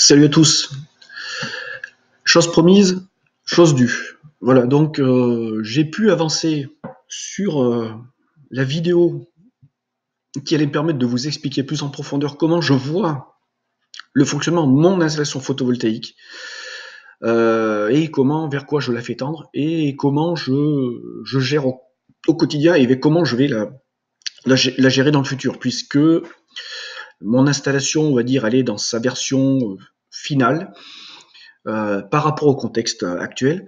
Salut à tous. Chose promise, chose due. Voilà, donc j'ai pu avancer sur la vidéo qui allait me permettre de vous expliquer plus en profondeur comment je vois le fonctionnement de mon installation photovoltaïque et comment, vers quoi je la fais tendre et comment je gère au quotidien et comment je vais la gérer dans le futur, puisque mon installation, on va dire, elle est dans sa version finale par rapport au contexte actuel.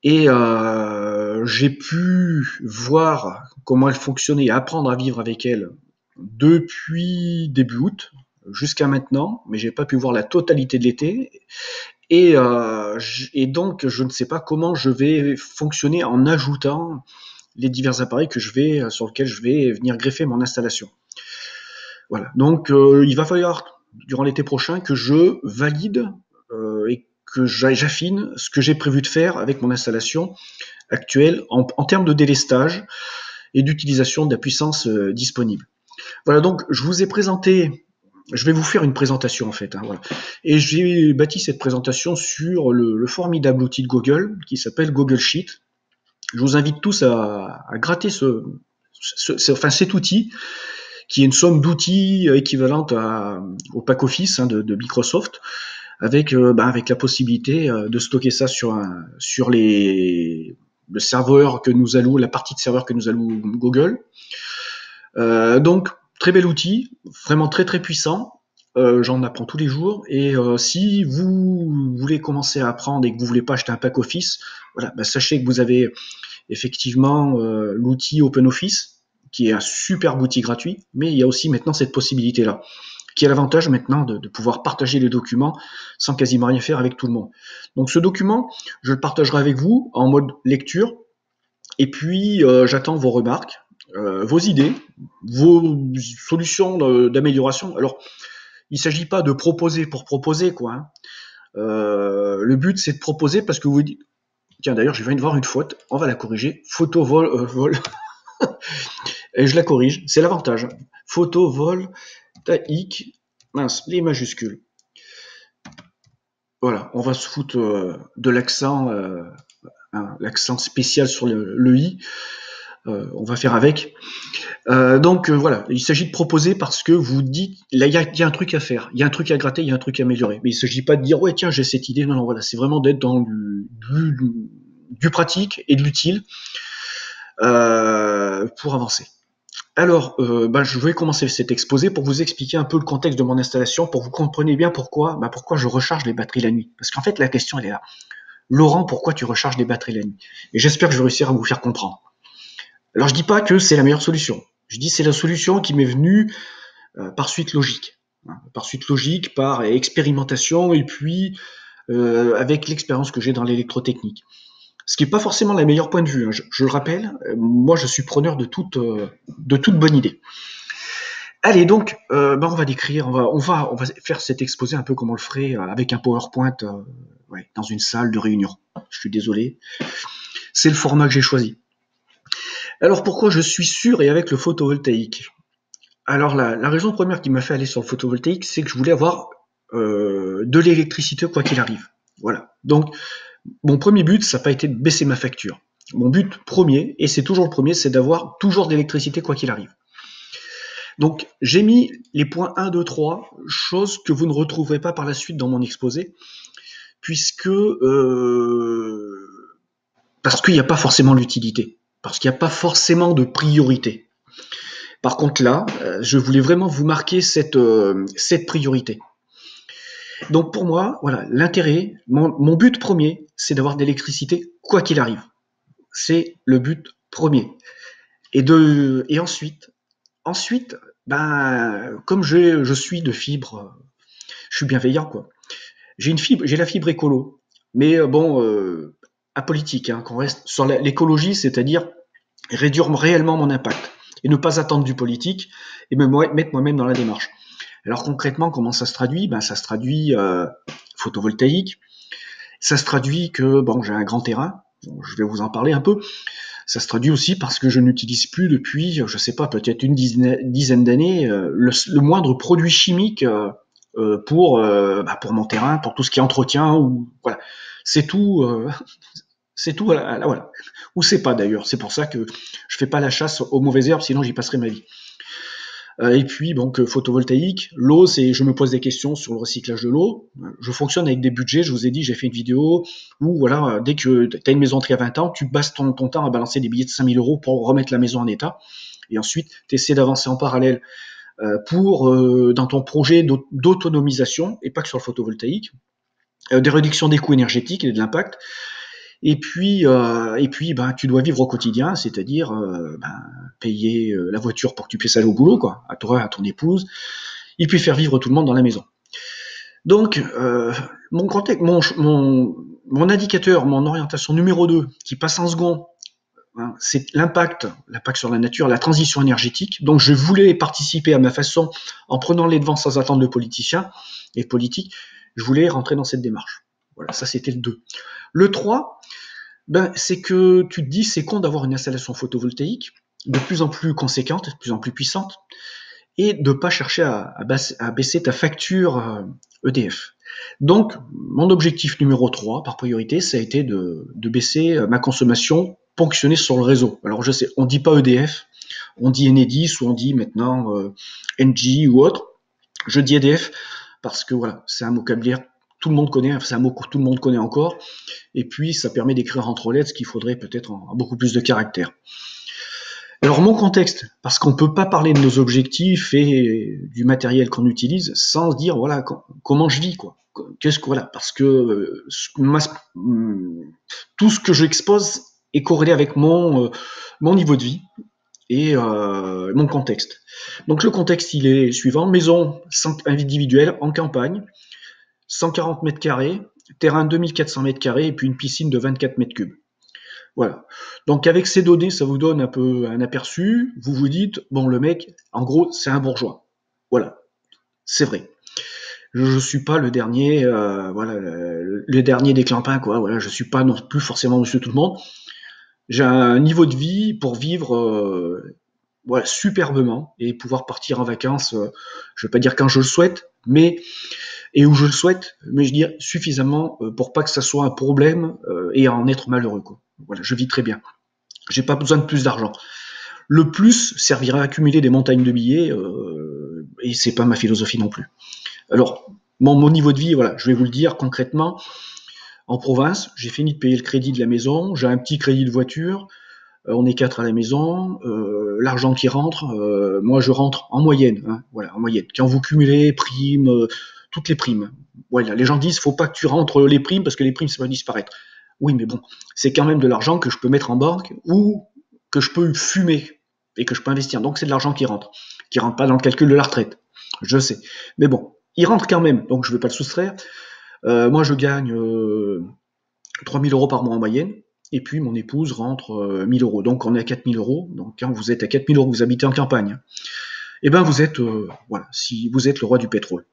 Et j'ai pu voir comment elle fonctionnait et apprendre à vivre avec elle depuis début août jusqu'à maintenant, mais j'ai pas pu voir la totalité de l'été. Et donc, je ne sais pas comment je vais fonctionner en ajoutant les divers appareils sur lesquels je vais venir greffer mon installation. Voilà. Donc, il va falloir durant l'été prochain que je valide et que j'affine ce que j'ai prévu de faire avec mon installation actuelle en termes de délestage et d'utilisation de la puissance disponible. Voilà, donc je vais vous faire une présentation en fait, hein, voilà. Et j'ai bâti cette présentation sur le formidable outil de Google qui s'appelle Google Sheet. Je vous invite tous à gratter cet outil qui est une somme d'outils équivalente au pack Office de Microsoft, avec la possibilité de stocker ça sur le serveur que nous alloue, la partie de serveur que nous alloue Google. Donc, très bel outil, vraiment très très puissant. J'en apprends tous les jours. Et si vous voulez commencer à apprendre et que vous voulez pas acheter un pack Office, voilà, sachez que vous avez effectivement l'outil OpenOffice, qui est un super outil gratuit, mais il y a aussi maintenant cette possibilité-là, qui a l'avantage maintenant de pouvoir partager les documents sans quasiment rien faire avec tout le monde. Donc ce document, je le partagerai avec vous en mode lecture, et puis j'attends vos remarques, vos idées, vos solutions d'amélioration. Alors, il ne s'agit pas de proposer pour proposer, quoi, hein. Le but, c'est de proposer parce que vous dites, tiens, d'ailleurs, je viens de voir une faute, on va la corriger. Photo vol, et je la corrige, c'est l'avantage. Photo vol, taïk, mince, les majuscules. Voilà, on va se foutre de l'accent, l'accent spécial sur le i. On va faire avec. Donc voilà, il s'agit de proposer parce que vous dites, là, il y a un truc à faire, il y a un truc à gratter, il y a un truc à améliorer. Mais il ne s'agit pas de dire, ouais, tiens, j'ai cette idée. Non, non, voilà, c'est vraiment d'être dans du pratique et de l'utile pour avancer. Alors, je vais commencer cet exposé pour vous expliquer un peu le contexte de mon installation, pour que vous compreniez bien pourquoi je recharge les batteries la nuit. Parce qu'en fait, la question, elle est là. Laurent, pourquoi tu recharges les batteries la nuit? Et j'espère que je vais réussir à vous faire comprendre. Alors, je dis pas que c'est la meilleure solution. Je dis c'est la solution qui m'est venue par suite logique. Par suite logique, par expérimentation, et puis avec l'expérience que j'ai dans l'électrotechnique. Ce qui n'est pas forcément le meilleur point de vue, hein. Je le rappelle, moi je suis preneur de toute bonne idée. Allez, donc, on va décrire, on va faire cet exposé un peu comme on le ferait avec un PowerPoint dans une salle de réunion. Je suis désolé. C'est le format que j'ai choisi. Alors pourquoi je suis sur et avec le photovoltaïque? Alors la raison première qui m'a fait aller sur le photovoltaïque, c'est que je voulais avoir de l'électricité quoi qu'il arrive. Voilà. Donc, mon premier but, ça n'a pas été de baisser ma facture. Mon but premier, et c'est toujours le premier, c'est d'avoir toujours de l'électricité quoi qu'il arrive. Donc, j'ai mis les points 1, 2, 3, choses que vous ne retrouverez pas par la suite dans mon exposé, puisque parce qu'il n'y a pas forcément l'utilité, parce qu'il n'y a pas forcément de priorité. Par contre là, je voulais vraiment vous marquer cette priorité. Donc pour moi, voilà, l'intérêt, mon but premier, c'est d'avoir de l'électricité quoi qu'il arrive. C'est le but premier. Et ensuite, comme je suis de fibre, je suis bienveillant, quoi. J'ai la fibre écolo, mais apolitique, hein, qu'on reste sur l'écologie, c'est-à-dire réduire réellement mon impact et ne pas attendre du politique et me mettre moi-même dans la démarche. Alors concrètement, comment ça se traduit? Ça se traduit photovoltaïque. Ça se traduit que j'ai un grand terrain. Je vais vous en parler un peu. Ça se traduit aussi parce que je n'utilise plus depuis, je sais pas, peut-être une dizaine d'années, le moindre produit chimique pour mon terrain, pour tout ce qui est entretien, ou voilà. C'est tout, c'est tout. Voilà. Ou c'est pas d'ailleurs. C'est pour ça que je fais pas la chasse aux mauvaises herbes, sinon j'y passerai ma vie. Et puis donc photovoltaïque, l'eau, c'est je me pose des questions sur le recyclage de l'eau. Je fonctionne avec des budgets, je vous ai dit, j'ai fait une vidéo où voilà, dès que tu as une maison qui a 20 ans, tu passes ton temps à balancer des billets de 5 000 euros pour remettre la maison en état. Et ensuite, tu essaies d'avancer en parallèle dans ton projet d'autonomisation, et pas que sur le photovoltaïque, des réductions des coûts énergétiques et de l'impact. Et puis, tu dois vivre au quotidien, c'est-à-dire payer la voiture pour que tu puisses aller au boulot, quoi, à toi, à ton épouse, et puis faire vivre tout le monde dans la maison. Donc, mon indicateur, mon orientation numéro 2, qui passe en second, hein, c'est l'impact sur la nature, la transition énergétique. Donc, je voulais participer à ma façon, en prenant les devants sans attendre de politiciens et politiques, je voulais rentrer dans cette démarche. Voilà, ça c'était le 2. Le 3, c'est que tu te dis, c'est con d'avoir une installation photovoltaïque de plus en plus conséquente, de plus en plus puissante, et de pas chercher à baisser ta facture EDF. Donc, mon objectif numéro 3, par priorité, ça a été de baisser ma consommation ponctionnée sur le réseau. Alors, je sais, on dit pas EDF, on dit Enedis, ou on dit maintenant Engie ou autre. Je dis EDF parce que voilà, c'est un vocabulaire tout le monde connaît, c'est un mot que tout le monde connaît encore, et puis ça permet d'écrire entre lettres ce qu'il faudrait peut-être en beaucoup plus de caractères. Alors mon contexte, parce qu'on ne peut pas parler de nos objectifs et du matériel qu'on utilise sans se dire voilà comment je vis, quoi. Qu'est-ce que voilà, parce que tout ce que j'expose est corrélé avec mon niveau de vie et mon contexte. Donc le contexte il est suivant: maison individuelle en campagne, 140 mètres carrés, terrain 2400 mètres carrés et puis une piscine de 24 mètres cubes. Voilà. Donc avec ces données, ça vous donne un peu un aperçu. Vous vous dites, bon, le mec, en gros, c'est un bourgeois. Voilà, c'est vrai. Je suis pas le dernier, le dernier des clampins, quoi. Voilà, je suis pas non plus forcément monsieur tout le monde. J'ai un niveau de vie pour vivre superbement et pouvoir partir en vacances. Je vais pas dire quand je le souhaite, mais et où je le souhaite, mais je veux dire suffisamment pour pas que ça soit un problème et en être malheureux, quoi. Voilà, je vis très bien. J'ai pas besoin de plus d'argent. Le plus servira à accumuler des montagnes de billets et c'est pas ma philosophie non plus. Alors, mon niveau de vie, voilà, je vais vous le dire concrètement. En province, j'ai fini de payer le crédit de la maison, j'ai un petit crédit de voiture, on est 4 à la maison, l'argent qui rentre, moi je rentre en moyenne, hein, voilà, en moyenne. Quand vous cumulez primes, toutes les primes, voilà, les gens disent faut pas que tu rentres les primes parce que les primes ça va disparaître. Oui, mais bon, c'est quand même de l'argent que je peux mettre en banque ou que je peux fumer et que je peux investir. Donc c'est de l'argent qui rentre pas dans le calcul de la retraite. Je sais, mais bon, il rentre quand même, donc je ne vais pas le soustraire. Moi, je gagne 3 000 euros par mois en moyenne. Et puis mon épouse rentre 1 000 euros. Donc on est à 4 000 euros. Donc quand vous êtes à 4 000 euros, vous habitez en campagne, et ben vous êtes si vous êtes le roi du pétrole.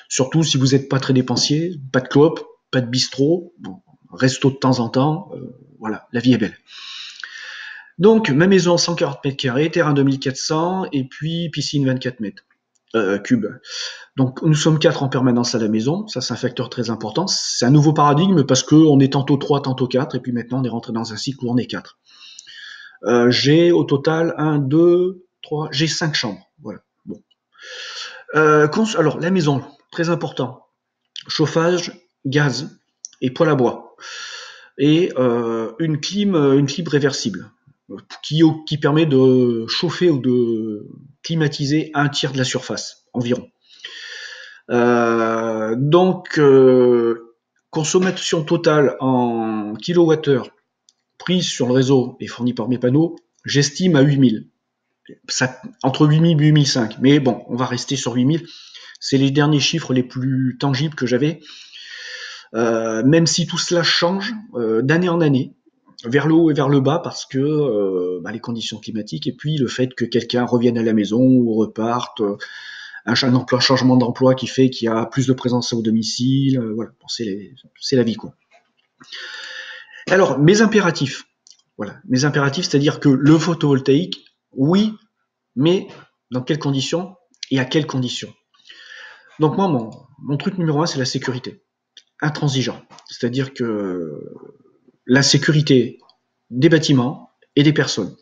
Surtout si vous n'êtes pas très dépensier, pas de clope, pas de bistrot, bon, resto de temps en temps, voilà, la vie est belle. Donc ma maison 140 mètres carrés, terrain 2400 et puis piscine 24 mètres cubes. Donc nous sommes 4 en permanence à la maison, ça c'est un facteur très important. C'est un nouveau paradigme parce qu'on est tantôt 3, tantôt 4, et puis maintenant on est rentré dans un cycle où on est 4. J'ai au total 1, 2, 3, j'ai 5 chambres. Voilà. Bon. Alors la maison, très important, chauffage, gaz et poêle à bois. Et une clim réversible qui permet de chauffer ou de climatiser un tiers de la surface environ. Donc, consommation totale en kilowattheure prise sur le réseau et fournie par mes panneaux, j'estime à 8000. Entre 8000 et 8005. Mais bon, on va rester sur 8000. C'est les derniers chiffres les plus tangibles que j'avais. Même si tout cela change d'année en année, vers le haut et vers le bas, parce que les conditions climatiques et puis le fait que quelqu'un revienne à la maison ou reparte, un changement d'emploi qui fait qu'il y a plus de présence au domicile, voilà, bon, c'est la vie, quoi. Alors, mes impératifs, c'est-à-dire que le photovoltaïque, oui, mais dans quelles conditions et à quelles conditions? Donc moi, mon truc numéro un, c'est la sécurité. Intransigeant. C'est-à-dire que la sécurité des bâtiments et des personnes.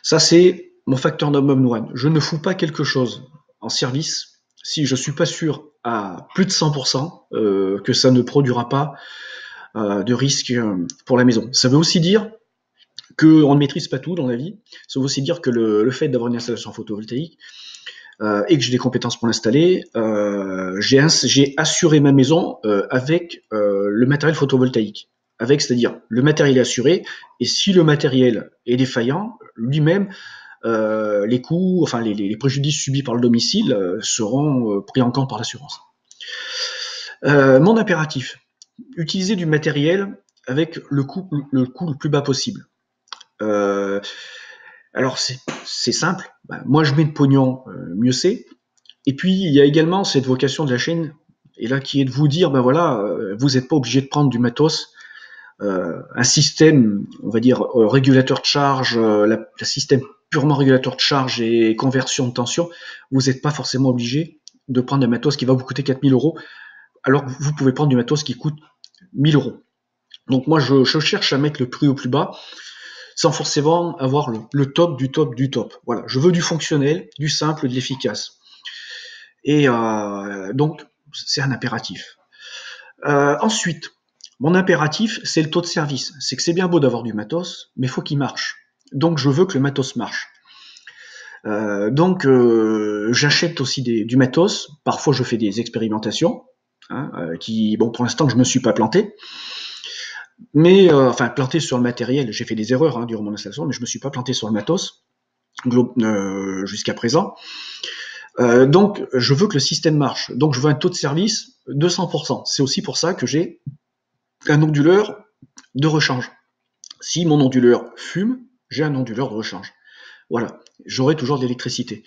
Ça, c'est mon facteur number one. Je ne fous pas quelque chose en service si je ne suis pas sûr à plus de 100% que ça ne produira pas de risque pour la maison. Ça veut aussi dire qu'on ne maîtrise pas tout dans la vie. Ça veut aussi dire que le fait d'avoir une installation photovoltaïque et que j'ai des compétences pour l'installer, j'ai assuré ma maison avec le matériel photovoltaïque. Avec, c'est-à-dire, le matériel est assuré, et si le matériel est défaillant, lui-même, les coûts, enfin les préjudices subis par le domicile seront pris en compte par l'assurance. Mon impératif, utiliser du matériel avec le coût le plus bas possible. Euh, alors c'est simple, moi je mets de pognon, mieux c'est. Et puis il y a également cette vocation de la chaîne, et là qui est de vous dire, ben voilà, vous n'êtes pas obligé de prendre du matos, un système, on va dire, régulateur de charge, le système purement régulateur de charge et conversion de tension, vous n'êtes pas forcément obligé de prendre un matos qui va vous coûter 4 000 €, alors que vous pouvez prendre du matos qui coûte 1 000 €. Donc moi, je cherche à mettre le prix au plus bas, sans forcément avoir le top du top du top. Voilà, je veux du fonctionnel, du simple, de l'efficace. Et donc, c'est un impératif. Ensuite, mon impératif, c'est le taux de service. C'est que c'est bien beau d'avoir du matos, mais il faut qu'il marche. Donc, je veux que le matos marche. Donc, j'achète aussi du matos. Parfois, je fais des expérimentations, hein, qui, bon, pour l'instant, je me suis pas planté. Mais, enfin, planté sur le matériel. J'ai fait des erreurs durant mon installation, mais je me suis pas planté sur le matos jusqu'à présent. Donc, je veux que le système marche. Donc, je veux un taux de service de 100%. C'est aussi pour ça que j'ai un onduleur de rechange. Si mon onduleur fume, j'ai un onduleur de rechange. Voilà, j'aurai toujours de l'électricité.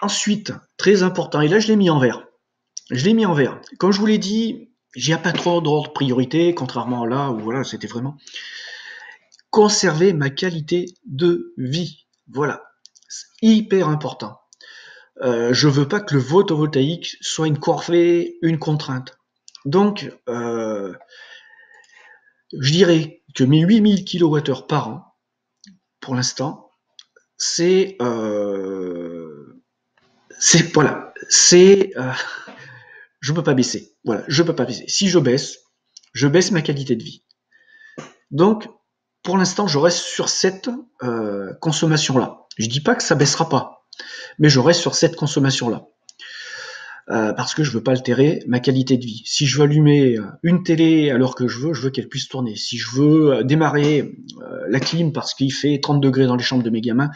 Ensuite, très important, et là je l'ai mis en vert. Je l'ai mis en vert. Comme je vous l'ai dit, j'ai pas trop d'ordre priorité, contrairement à là où voilà, c'était vraiment conserver ma qualité de vie. Voilà, c'est hyper important. Je veux pas que le photovoltaïque soit une corvée, une contrainte. Donc, je dirais que mes 8000 kWh par an, pour l'instant, c'est voilà, je peux pas baisser. Voilà, je peux pas baisser. Si je baisse ma qualité de vie. Donc, pour l'instant, je reste sur cette consommation-là. Je dis pas que ça baissera pas, mais je reste sur cette consommation-là. Parce que je veux pas altérer ma qualité de vie. Si je veux allumer une télé à l'heure que je veux qu'elle puisse tourner. Si je veux démarrer la clim parce qu'il fait 30 degrés dans les chambres de mes gamins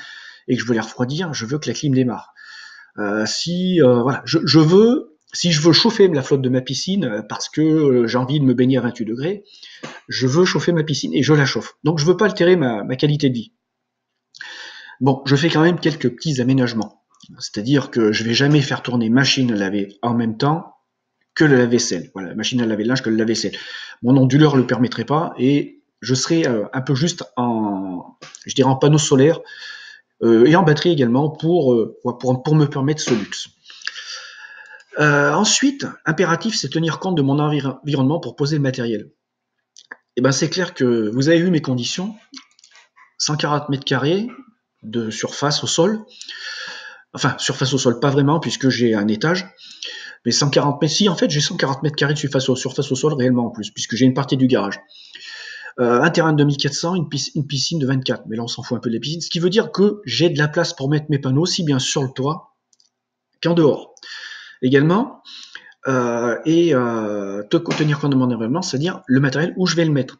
et que je veux les refroidir, je veux que la clim démarre. Voilà, si je veux chauffer la flotte de ma piscine parce que j'ai envie de me baigner à 28 degrés, je veux chauffer ma piscine et je la chauffe. Donc je veux pas altérer ma qualité de vie. Bon, je fais quand même quelques petits aménagements. C'est-à-dire que je vais jamais faire tourner machine à laver en même temps que le lave-vaisselle. Voilà, machine à laver le linge que le lave-vaisselle. Mon onduleur le permettrait pas et je serai un peu juste je dirais en panneau solaire et en batterie également pour me permettre ce luxe. Ensuite, impératif, c'est tenir compte de mon environnement pour poser le matériel. Et ben c'est clair que vous avez vu mes conditions, 140 mètres carrés de surface au sol. Enfin, surface au sol, pas vraiment, puisque j'ai un étage. Mais 140 mètres, si, en fait, j'ai 140 mètres carrés de surface au sol réellement en plus, puisque j'ai une partie du garage. Un terrain de 2400, une piscine de 24. Mais là, on s'en fout un peu de la piscine. Ce qui veut dire que j'ai de la place pour mettre mes panneaux, aussi bien sur le toit qu'en dehors. Également, tenir compte de mon environnement, c'est-à-dire le matériel où je vais le mettre.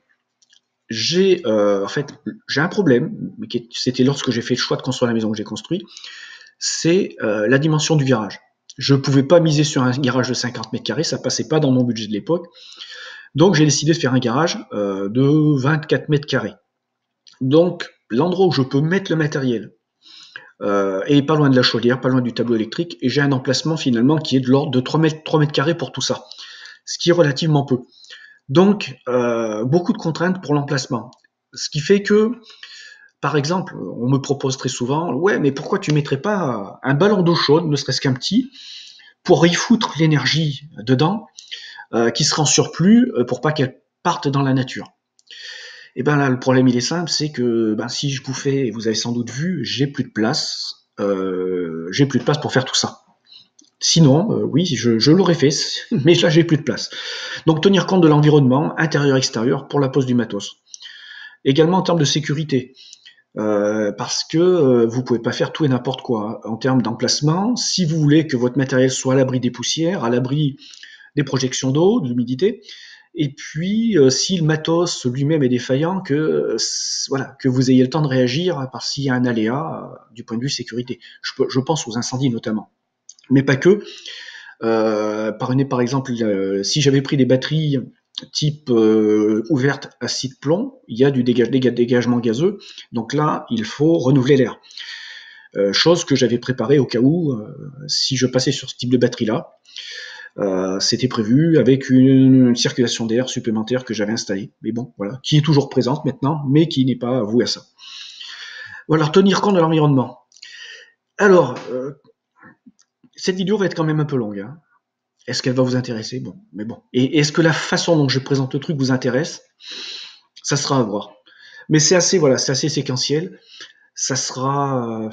J'ai un problème, mais c'était lorsque j'ai fait le choix de construire la maison que j'ai construite, c'est la dimension du garage. Je ne pouvais pas miser sur un garage de 50 mètres carrés, ça passait pas dans mon budget de l'époque. Donc j'ai décidé de faire un garage de 24 mètres carrés. Donc l'endroit où je peux mettre le matériel est pas loin de la chaudière, pas loin du tableau électrique, et j'ai un emplacement finalement qui est de l'ordre de 3 mètres carrés pour tout ça, ce qui est relativement peu. Donc beaucoup de contraintes pour l'emplacement, ce qui fait que Par exemple, on me propose très souvent, ouais, mais pourquoi tu mettrais pas un ballon d'eau chaude, ne serait-ce qu'un petit, pour y foutre l'énergie dedans, qui sera en surplus pour pas qu'elle parte dans la nature. Et ben là, le problème il est simple, c'est que ben, si je vous fais, et vous avez sans doute vu, j'ai plus de place pour faire tout ça. Sinon, oui, je l'aurais fait, mais là j'ai plus de place. Donc tenir compte de l'environnement, intérieur-extérieur, pour la pose du matos. Également en termes de sécurité, parce que vous pouvez pas faire tout et n'importe quoi en termes d'emplacement. Si vous voulez que votre matériel soit à l'abri des poussières, à l'abri des projections d'eau, de l'humidité, et puis si le matos lui-même est défaillant, voilà, que vous ayez le temps de réagir par s'il y a un aléa du point de vue sécurité. Je pense aux incendies notamment, mais pas que. Par exemple, si j'avais pris des batteries type ouverte acide plomb, il y a du dégagement gazeux, donc là il faut renouveler l'air. Chose que j'avais préparée au cas où, si je passais sur ce type de batterie là, c'était prévu avec une circulation d'air supplémentaire que j'avais installée, mais bon, voilà, qui est toujours présente maintenant, mais qui n'est pas vouée à ça. Voilà, tenir compte de l'environnement. Alors, cette vidéo va être quand même un peu longue, hein. Est-ce qu'elle va vous intéresser? Bon, mais bon. Et est-ce que la façon dont je présente le truc vous intéresse? Ça sera à voir. Mais c'est assez, voilà, c'est assez séquentiel. Ça sera,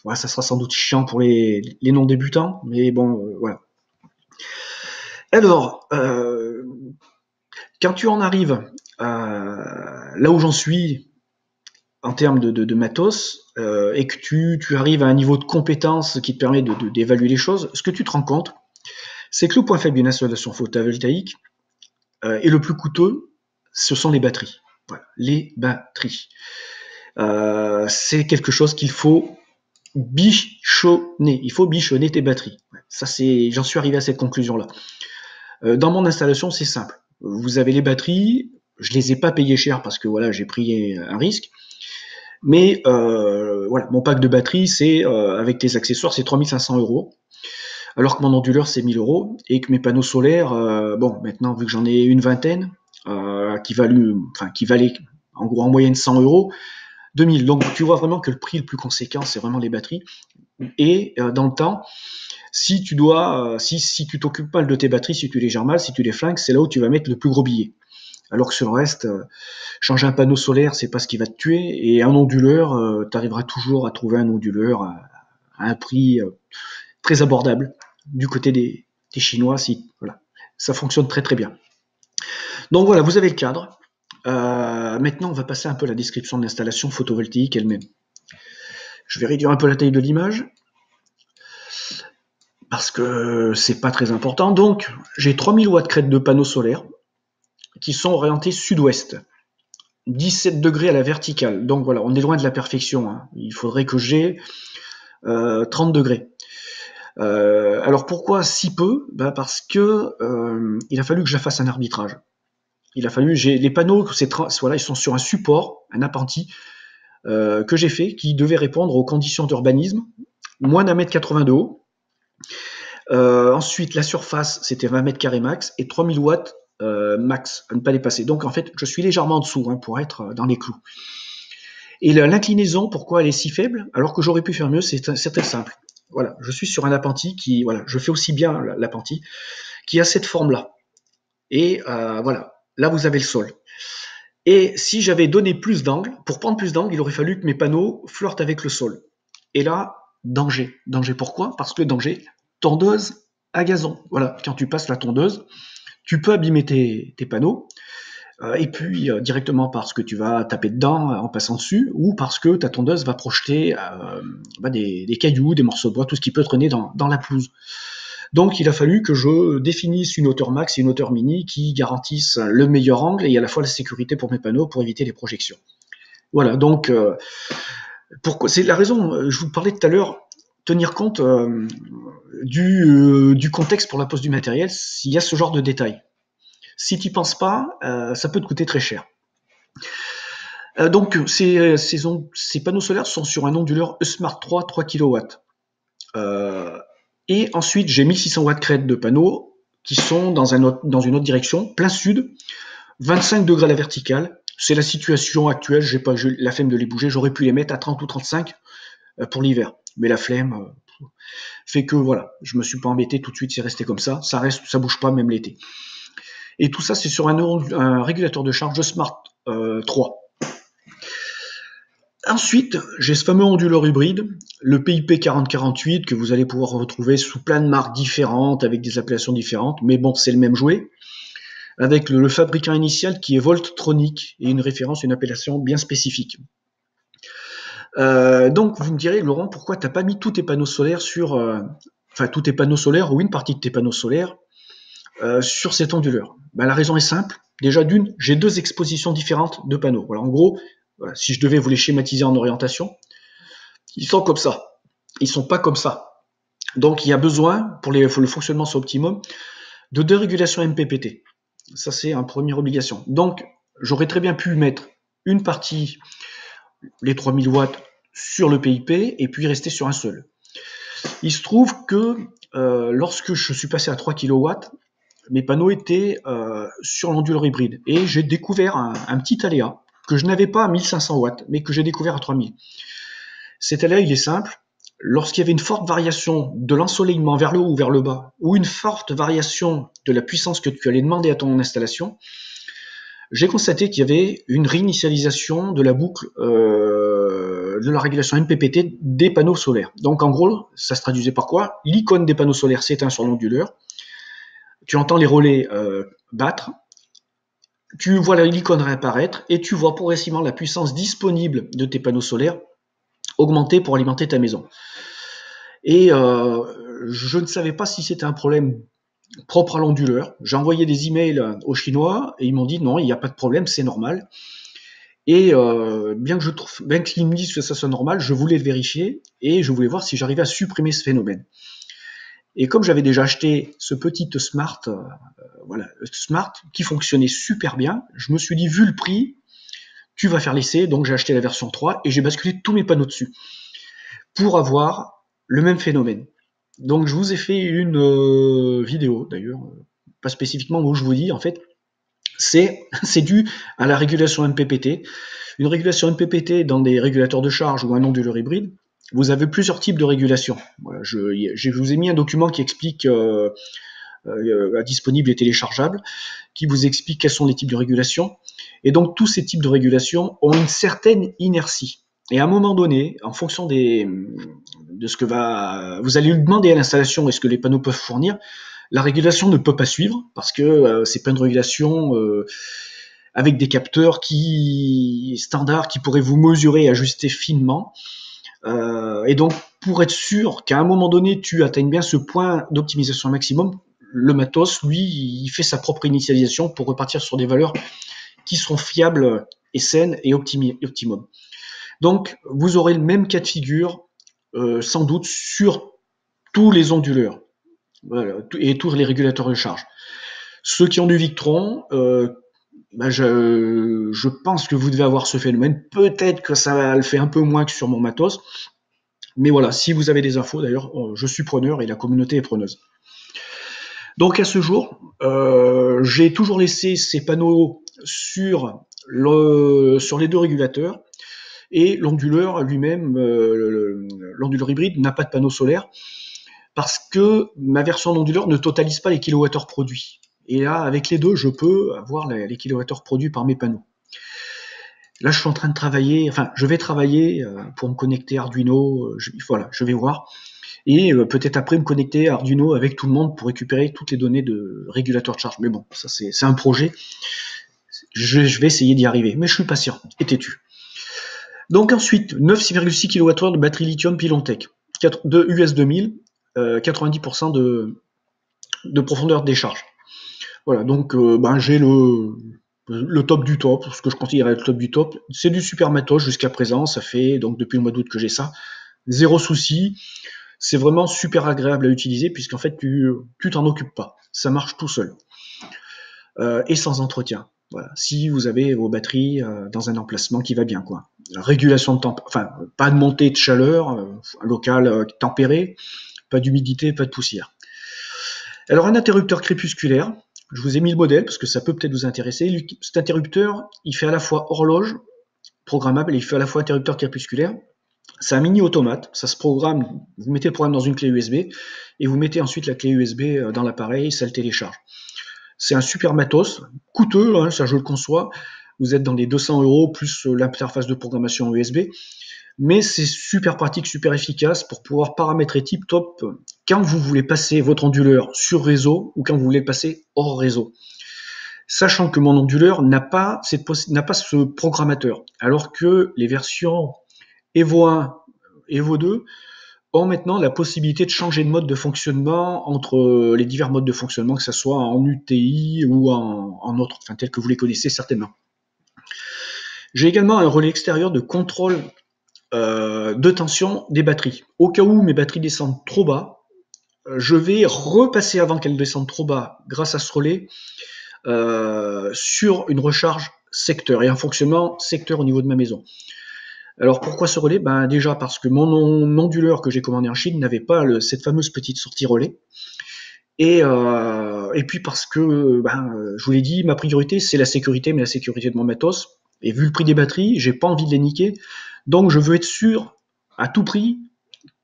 ouais, ça sera sans doute chiant pour les non-débutants, mais bon, voilà. Alors, quand tu en arrives là où j'en suis en termes de matos, et que tu arrives à un niveau de compétence qui te permet d'évaluer les choses, ce que tu te rends compte, c'est que le point faible d'une installation photovoltaïque et le plus coûteux, ce sont les batteries. Voilà, les batteries. C'est quelque chose qu'il faut bichonner. Il faut bichonner tes batteries. Ça, j'en suis arrivé à cette conclusion-là. Dans mon installation, c'est simple. Vous avez les batteries. Je les ai pas payées cher parce que voilà, j'ai pris un risque. Mais voilà, mon pack de batteries, c'est avec les accessoires, c'est 3500 €. Alors que mon onduleur c'est 1000 € et que mes panneaux solaires, bon, maintenant vu que j'en ai une vingtaine, qui valaient en gros en moyenne 100 €, 2000. Donc tu vois vraiment que le prix le plus conséquent c'est vraiment les batteries. Et dans le temps, si tu t'occupes mal de tes batteries, si tu les gères mal, si tu les flingues, c'est là où tu vas mettre le plus gros billet. Alors que sur le reste, changer un panneau solaire, c'est pas ce qui va te tuer, et un onduleur, tu arriveras toujours à trouver un onduleur à un prix très abordable du côté des Chinois. Voilà, ça fonctionne très très bien. Donc voilà, vous avez le cadre. Maintenant, on va passer un peu à la description de l'installation photovoltaïque elle-même. Je vais réduire un peu la taille de l'image parce que c'est pas très important. Donc, j'ai 3000 watts crête de panneaux solaires qui sont orientés sud-ouest. 17 degrés à la verticale. Donc voilà, on est loin de la perfection, hein. Il faudrait que j'ai 30 degrés. Alors pourquoi si peu? Parce que il a fallu que je fasse un arbitrage. Il a fallu, les panneaux, voilà, ils sont sur un support, un appentis, que j'ai fait, qui devait répondre aux conditions d'urbanisme, moins d'1 mètre 80 de haut. Ensuite, la surface, c'était 20 mètres carrés max, et 3000 watts max, à ne pas dépasser. Donc en fait, je suis légèrement en dessous, hein, pour être dans les clous. Et l'inclinaison, pourquoi elle est si faible, alors que j'aurais pu faire mieux? C'est très simple. Voilà, je suis sur un appentis qui, voilà, je fais aussi bien l'appentis, qui a cette forme-là. Et voilà, là vous avez le sol. Et si j'avais donné plus d'angle, pour prendre plus d'angle, il aurait fallu que mes panneaux flirtent avec le sol. Et là, danger. Danger pourquoi? Parce que danger, tondeuse à gazon. Voilà, quand tu passes la tondeuse, tu peux abîmer tes panneaux, et puis directement parce que tu vas taper dedans en passant dessus, ou parce que ta tondeuse va projeter des cailloux, des morceaux de bois, tout ce qui peut traîner dans la pelouse. Donc il a fallu que je définisse une hauteur max et une hauteur mini qui garantissent le meilleur angle et à la fois la sécurité pour mes panneaux pour éviter les projections. Voilà, donc c'est la raison, je vous parlais tout à l'heure, tenir compte du contexte pour la pose du matériel, s'il y a ce genre de détails. Si tu n'y penses pas, ça peut te coûter très cher. Donc ces panneaux solaires sont sur un onduleur eSmart 3 kW. Et ensuite, j'ai 1600 watts crête de panneaux qui sont dans une autre direction, plein sud, 25 degrés à la verticale, c'est la situation actuelle, j'ai pas la flemme de les bouger, j'aurais pu les mettre à 30 ou 35 pour l'hiver. Mais la flemme fait que voilà, je me suis pas embêté tout de suite, c'est resté comme ça, ça bouge pas même l'été. Et tout ça, c'est sur un régulateur de charge Smart 3. Ensuite, j'ai ce fameux onduleur hybride, le PIP 4048, que vous allez pouvoir retrouver sous plein de marques différentes, avec des appellations différentes, mais bon, c'est le même jouet, avec le fabricant initial qui est Volttronic, et une référence, une appellation bien spécifique. Donc, vous me direz, Laurent, pourquoi t'as pas mis tous tes panneaux solaires tous tes panneaux solaires, ou une partie de tes panneaux solaires, sur cet onduleur? Ben, la raison est simple. Déjà, d'une, j'ai 2 expositions différentes de panneaux. Voilà, en gros, voilà, si je devais vous les schématiser en orientation, ils sont comme ça. Ils sont pas comme ça. Donc, il y a besoin, pour le fonctionnement soit optimum, de 2 régulations MPPT. Ça, c'est une première obligation. Donc, j'aurais très bien pu mettre une partie, les 3000 watts, sur le PIP, et puis rester sur un seul. Il se trouve que lorsque je suis passé à 3 kW, mes panneaux étaient sur l'onduleur hybride. Et j'ai découvert un petit aléa que je n'avais pas à 1500 watts, mais que j'ai découvert à 3000. Cet aléa, il est simple. Lorsqu'il y avait une forte variation de l'ensoleillement vers le haut ou vers le bas, ou une forte variation de la puissance que tu allais demander à ton installation, j'ai constaté qu'il y avait une réinitialisation de la boucle de la régulation MPPT des panneaux solaires. Donc en gros, ça se traduisait par quoi? L'icône des panneaux solaires s'éteint sur l'onduleur, tu entends les relais battre, tu vois l'icône réapparaître et tu vois progressivement la puissance disponible de tes panneaux solaires augmenter pour alimenter ta maison. Et je ne savais pas si c'était un problème propre à l'onduleur. J'ai envoyé des emails aux Chinois et ils m'ont dit non, il n'y a pas de problème, c'est normal. Et bien qu'ils me disent que ça soit normal, je voulais le vérifier et je voulais voir si j'arrivais à supprimer ce phénomène. Et comme j'avais déjà acheté ce petit Smart, Smart qui fonctionnait super bien, je me suis dit, vu le prix, tu vas faire l'essai, donc j'ai acheté la version 3 et j'ai basculé tous mes panneaux dessus pour avoir le même phénomène. Donc je vous ai fait une vidéo d'ailleurs, pas spécifiquement où je vous dis en fait, c'est dû à la régulation MPPT. Une régulation MPPT dans des régulateurs de charge ou un onduleur hybride, vous avez plusieurs types de régulation. Voilà, je vous ai mis un document qui explique disponible et téléchargeable, qui vous explique quels sont les types de régulation. Et donc tous ces types de régulation ont une certaine inertie. Et à un moment donné, en fonction de ce que vous allez lui demander à l'installation et ce que les panneaux peuvent fournir, la régulation ne peut pas suivre parce que c'est pas une régulation avec des capteurs standards qui pourraient vous mesurer et ajuster finement. Et donc, pour être sûr qu'à un moment donné, tu atteignes bien ce point d'optimisation maximum, le matos, lui, il fait sa propre initialisation pour repartir sur des valeurs qui seront fiables et saines et optimum. Donc, vous aurez le même cas de figure, sans doute, sur tous les onduleurs et tous les régulateurs de charge. Ceux qui ont du Victron, je pense que vous devez avoir ce phénomène. Peut-être que ça le fait un peu moins que sur mon matos. Mais voilà, si vous avez des infos, d'ailleurs, je suis preneur et la communauté est preneuse. Donc à ce jour, j'ai toujours laissé ces panneaux sur les 2 régulateurs et l'onduleur lui-même, l'onduleur hybride n'a pas de panneau solaire parce que ma version d'onduleur ne totalise pas les kilowattheures produits. Et là, avec les 2, je peux avoir les kilowattheures produits par mes panneaux. Là, je suis en train de travailler, je vais travailler pour me connecter à Arduino, je vais voir. Et peut-être après me connecter à Arduino avec tout le monde pour récupérer toutes les données de régulateur de charge. Mais bon, ça c'est un projet. Je vais essayer d'y arriver, mais je suis patient et têtu. Donc ensuite, 9,6 kWh de batterie lithium Pilontech, de US 2000, 90% de profondeur de décharge. Voilà, donc j'ai le top du top, ce que je considère être le top du top. C'est du super matos jusqu'à présent, ça fait donc depuis le mois d'août que j'ai ça. Zéro souci. C'est vraiment super agréable à utiliser puisqu'en fait tu t'en occupes pas, ça marche tout seul et sans entretien. Voilà. Si vous avez vos batteries dans un emplacement qui va bien, quoi. La régulation de pas de montée de chaleur, un local tempéré, pas d'humidité, pas de poussière. Alors un interrupteur crépusculaire Je vous ai mis le modèle parce que ça peut peut-être vous intéresser. Cet interrupteur, il fait à la fois horloge programmable et il fait à la fois interrupteur crépusculaire. C'est un mini automate, ça se programme, vous mettez le programme dans une clé USB et vous mettez ensuite la clé USB dans l'appareil, ça le télécharge. C'est un super matos, coûteux, hein, ça je le conçois, vous êtes dans les 200 € plus l'interface de programmation USB, mais c'est super pratique, super efficace pour pouvoir paramétrer tip top quand vous voulez passer votre onduleur sur réseau ou quand vous voulez passer hors réseau. Sachant que mon onduleur n'a pas ce programmateur, alors que les versions Evo 1, Evo 2 ont maintenant la possibilité de changer de mode de fonctionnement entre les divers modes de fonctionnement, que ce soit en UTI ou en autre, enfin tel que vous les connaissez certainement. J'ai également un relais extérieur de contrôle de tension des batteries. Au cas où mes batteries descendent trop bas, je vais repasser avant qu'elles descendent trop bas grâce à ce relais sur une recharge secteur et un fonctionnement secteur au niveau de ma maison. Alors pourquoi ce relais? Déjà parce que mon onduleur que j'ai commandé en Chine n'avait pas cette fameuse petite sortie relais. Et puis parce que, je vous l'ai dit, ma priorité c'est la sécurité, mais la sécurité de mon matos. Et vu le prix des batteries, j'ai pas envie de les niquer. Donc je veux être sûr, à tout prix,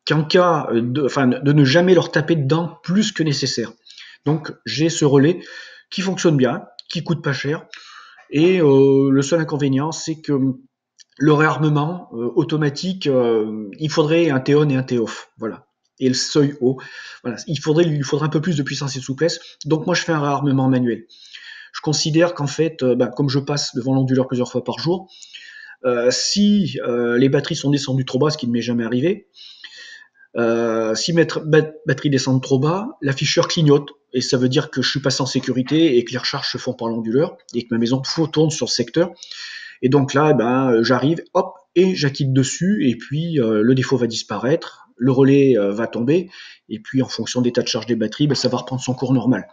qu'en cas de ne jamais leur taper dedans plus que nécessaire. Donc j'ai ce relais qui fonctionne bien, qui coûte pas cher. Et le seul inconvénient, c'est que le réarmement automatique, il faudrait un T-on et un T-off, voilà. Et le seuil haut, voilà. Il lui faudrait un peu plus de puissance et de souplesse. Donc moi, je fais un réarmement manuel. Je considère qu'en fait, comme je passe devant l'onduleur plusieurs fois par jour, si les batteries sont descendues trop bas, ce qui ne m'est jamais arrivé, si mes batteries descendent trop bas, l'afficheur clignote et ça veut dire que je suis passé en sécurité et que les recharges se font par l'onduleur et que ma maison tourne sur le secteur. Et donc là, j'arrive, hop, et j'acquitte dessus, et puis le défaut va disparaître, le relais va tomber, et puis en fonction des états de charge des batteries, ça va reprendre son cours normal.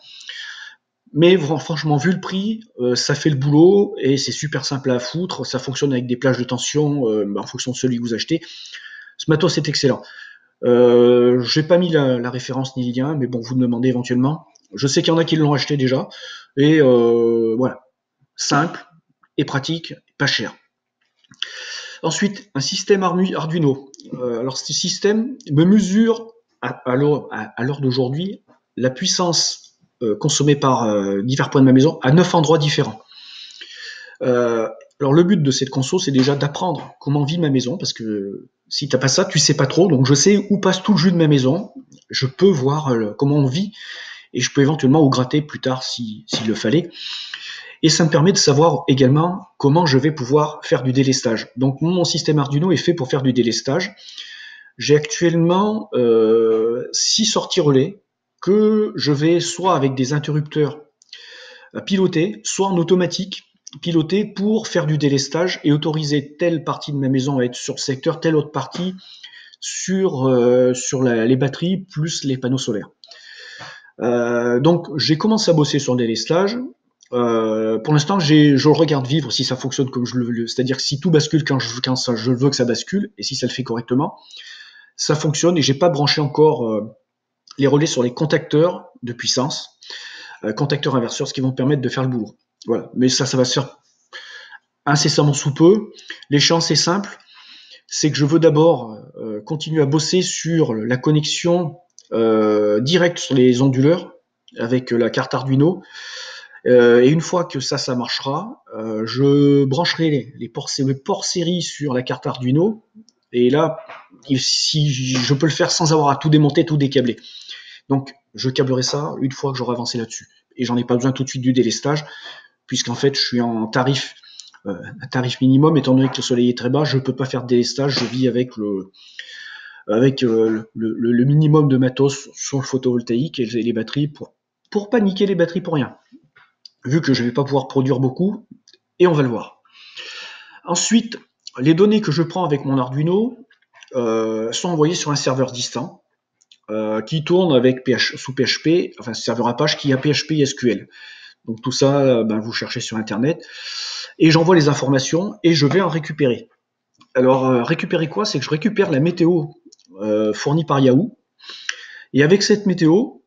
Mais franchement, vu le prix, ça fait le boulot, et c'est super simple à foutre, ça fonctionne avec des plages de tension en fonction de celui que vous achetez. Ce matos, c'est excellent. J'ai pas mis la référence ni le lien, mais bon, vous me demandez éventuellement. Je sais qu'il y en a qui l'ont acheté déjà, et voilà, simple et pratique, pas cher. Ensuite, un système Arduino. Alors, ce système me mesure à l'heure d'aujourd'hui la puissance consommée par divers points de ma maison à 9 endroits différents. Alors, le but de cette conso, c'est déjà d'apprendre comment vit ma maison, parce que si t'as pas ça, tu sais pas trop. Donc, je sais où passe tout le jus de ma maison. Je peux voir comment on vit, et je peux éventuellement au gratter plus tard s'il le fallait. Et ça me permet de savoir également comment je vais pouvoir faire du délestage. Donc mon système Arduino est fait pour faire du délestage. J'ai actuellement 6 sorties relais que je vais soit avec des interrupteurs pilotés, soit en automatique piloté pour faire du délestage et autoriser telle partie de ma maison à être sur le secteur, telle autre partie sur les batteries plus les panneaux solaires. Donc j'ai commencé à bosser sur le délestage. Pour l'instant, je regarde vivre si ça fonctionne comme je le veux, c'est-à-dire que si tout bascule quand je veux que ça bascule, et si ça le fait correctement, ça fonctionne, et j'ai pas branché encore les relais sur les contacteurs de puissance, contacteurs inverseurs, ce qui vont permettre de faire le boulot. Voilà, mais ça va se faire incessamment sous peu. L'échéance est simple, c'est que je veux d'abord continuer à bosser sur la connexion directe sur les onduleurs avec la carte Arduino. Et une fois que ça marchera, je brancherai le port série sur la carte Arduino. Et là, si je peux le faire sans avoir à tout démonter, tout décabler. Donc, je câblerai ça une fois que j'aurai avancé là-dessus. Et j'en ai pas besoin tout de suite du délestage, puisqu'en fait, je suis en tarif minimum, étant donné que le soleil est très bas, je peux pas faire de délestage, je vis avec le minimum de matos sur le photovoltaïque et les batteries pour pas niquer les batteries pour rien. Vu que je ne vais pas pouvoir produire beaucoup, et on va le voir. Ensuite, les données que je prends avec mon Arduino sont envoyées sur un serveur distant qui tourne avec sous PHP, enfin serveur Apache qui a PHP et SQL. Donc tout ça, vous cherchez sur Internet, et j'envoie les informations et je vais en récupérer. Alors récupérer quoi? C'est que je récupère la météo fournie par Yahoo, et avec cette météo,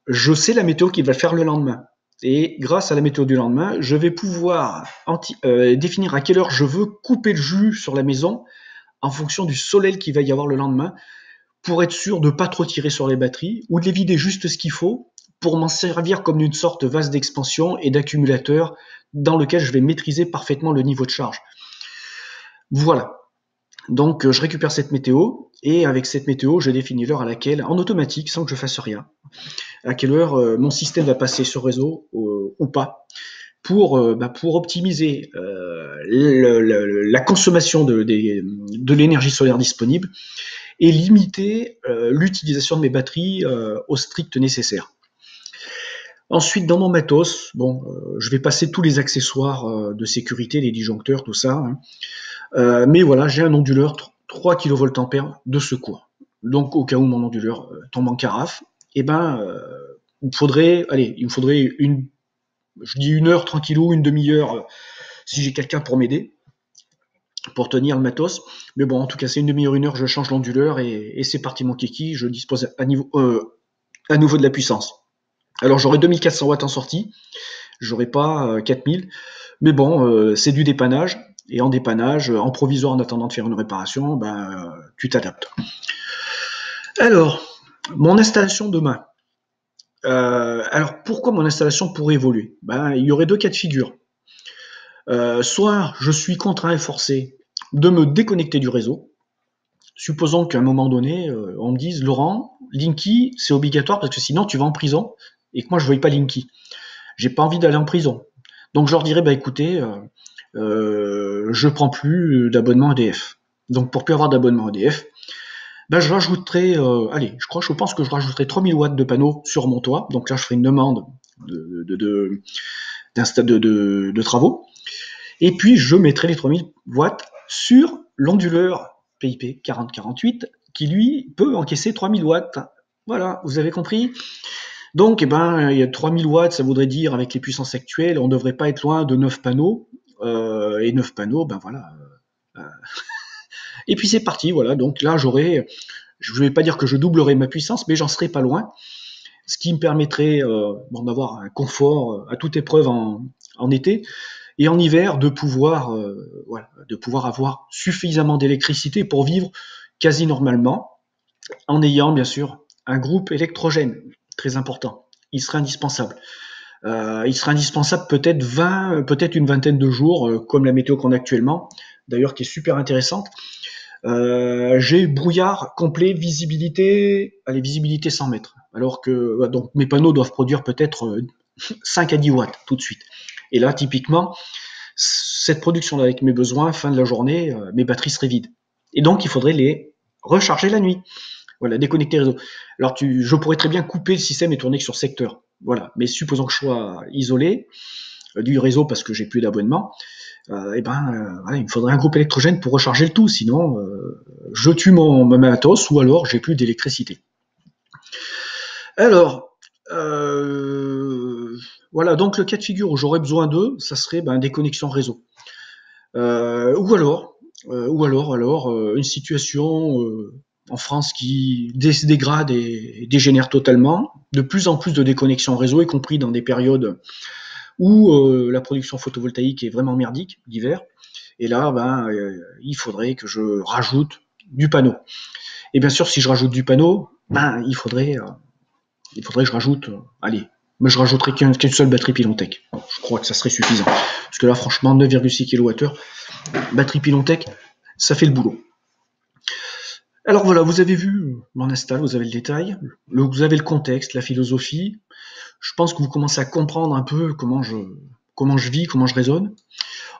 je sais la météo qu'il va faire le lendemain. Et grâce à la météo du lendemain, je vais pouvoir définir à quelle heure je veux couper le jus sur la maison en fonction du soleil qu'il va y avoir le lendemain, pour être sûr de ne pas trop tirer sur les batteries ou de les vider juste ce qu'il faut pour m'en servir comme une sorte de vase d'expansion et d'accumulateur dans lequel je vais maîtriser parfaitement le niveau de charge. Voilà. Donc je récupère cette météo et avec cette météo, je définis l'heure à laquelle, en automatique, sans que je fasse rien, à quelle heure mon système va passer sur réseau ou pas, pour optimiser la consommation de l'énergie solaire disponible et limiter l'utilisation de mes batteries au strict nécessaire. Ensuite, dans mon matos, je vais passer tous les accessoires de sécurité, les disjoncteurs, tout ça. Mais voilà, j'ai un onduleur 3 kVA de secours. Donc, au cas où mon onduleur tombe en carafe, il me faudrait une heure tranquillou, une demi-heure, si j'ai quelqu'un pour m'aider, pour tenir le matos. Mais bon, en tout cas, c'est une demi-heure, une heure, je change l'onduleur et c'est parti mon kiki, je dispose à nouveau de la puissance. Alors j'aurai 2400 watts en sortie, j'aurai pas 4000, mais bon, c'est du dépannage, et en dépannage, en provisoire en attendant de faire une réparation, tu t'adaptes. Alors, mon installation demain. Alors pourquoi mon installation pourrait évoluer? Il y aurait deux cas de figure. Soit je suis contraint et forcé de me déconnecter du réseau. Supposons qu'à un moment donné, on me dise Laurent, Linky, c'est obligatoire parce que sinon tu vas en prison et que moi je ne veuille pas Linky. J'ai pas envie d'aller en prison. Donc je leur dirais écoutez, je prends plus d'abonnement EDF. Donc pour plus avoir d'abonnement EDF, je rajouterai, je pense que je rajouterai 3000 watts de panneaux sur mon toit. Donc là je ferai une demande de travaux. Et puis je mettrai les 3000 watts sur l'onduleur PIP 4048 qui lui peut encaisser 3000 watts. Voilà, vous avez compris. Donc, il y a 3000 watts, ça voudrait dire, avec les puissances actuelles, on ne devrait pas être loin de 9 panneaux. Et 9 panneaux, voilà. Et puis c'est parti, voilà. Donc là, je ne vais pas dire que je doublerai ma puissance, mais j'en serai pas loin. Ce qui me permettrait d'avoir un confort à toute épreuve en été. Et en hiver, de pouvoir avoir suffisamment d'électricité pour vivre quasi normalement, en ayant bien sûr un groupe électrogène, très important. Il serait indispensable. Peut-être une vingtaine de jours, comme la météo qu'on a actuellement, d'ailleurs qui est super intéressante. J'ai brouillard complet, visibilité 100 mètres. Alors que donc mes panneaux doivent produire peut-être 5 à 10 watts tout de suite. Et là, typiquement, cette production avec mes besoins, fin de la journée, mes batteries seraient vides. Et donc, il faudrait les recharger la nuit. Voilà, déconnecter le réseau. Alors, je pourrais très bien couper le système et tourner sur secteur. Voilà. Mais supposons que je sois isolé du réseau parce que j'ai plus d'abonnement, il me faudrait un groupe électrogène pour recharger le tout. Sinon, je tue mon matos ou alors j'ai plus d'électricité. Alors, voilà, donc le cas de figure où j'aurais besoin d'eux, ça serait des connexions réseau. Ou alors une situation en France qui se dégrade et dégénère totalement, de plus en plus de déconnexions réseau, y compris dans des périodes où la production photovoltaïque est vraiment merdique, l'hiver. Et là, il faudrait que je rajoute du panneau. Et bien sûr, si je rajoute du panneau, il faudrait que je rajoute, mais je rajouterai qu'une seule batterie Pilontech. Je crois que ça serait suffisant. Parce que là, franchement, 9,6 kWh, batterie Pilontech, ça fait le boulot. Alors voilà, vous avez vu mon install, vous avez le détail, vous avez le contexte, la philosophie. Je pense que vous commencez à comprendre un peu comment je vis, comment je raisonne.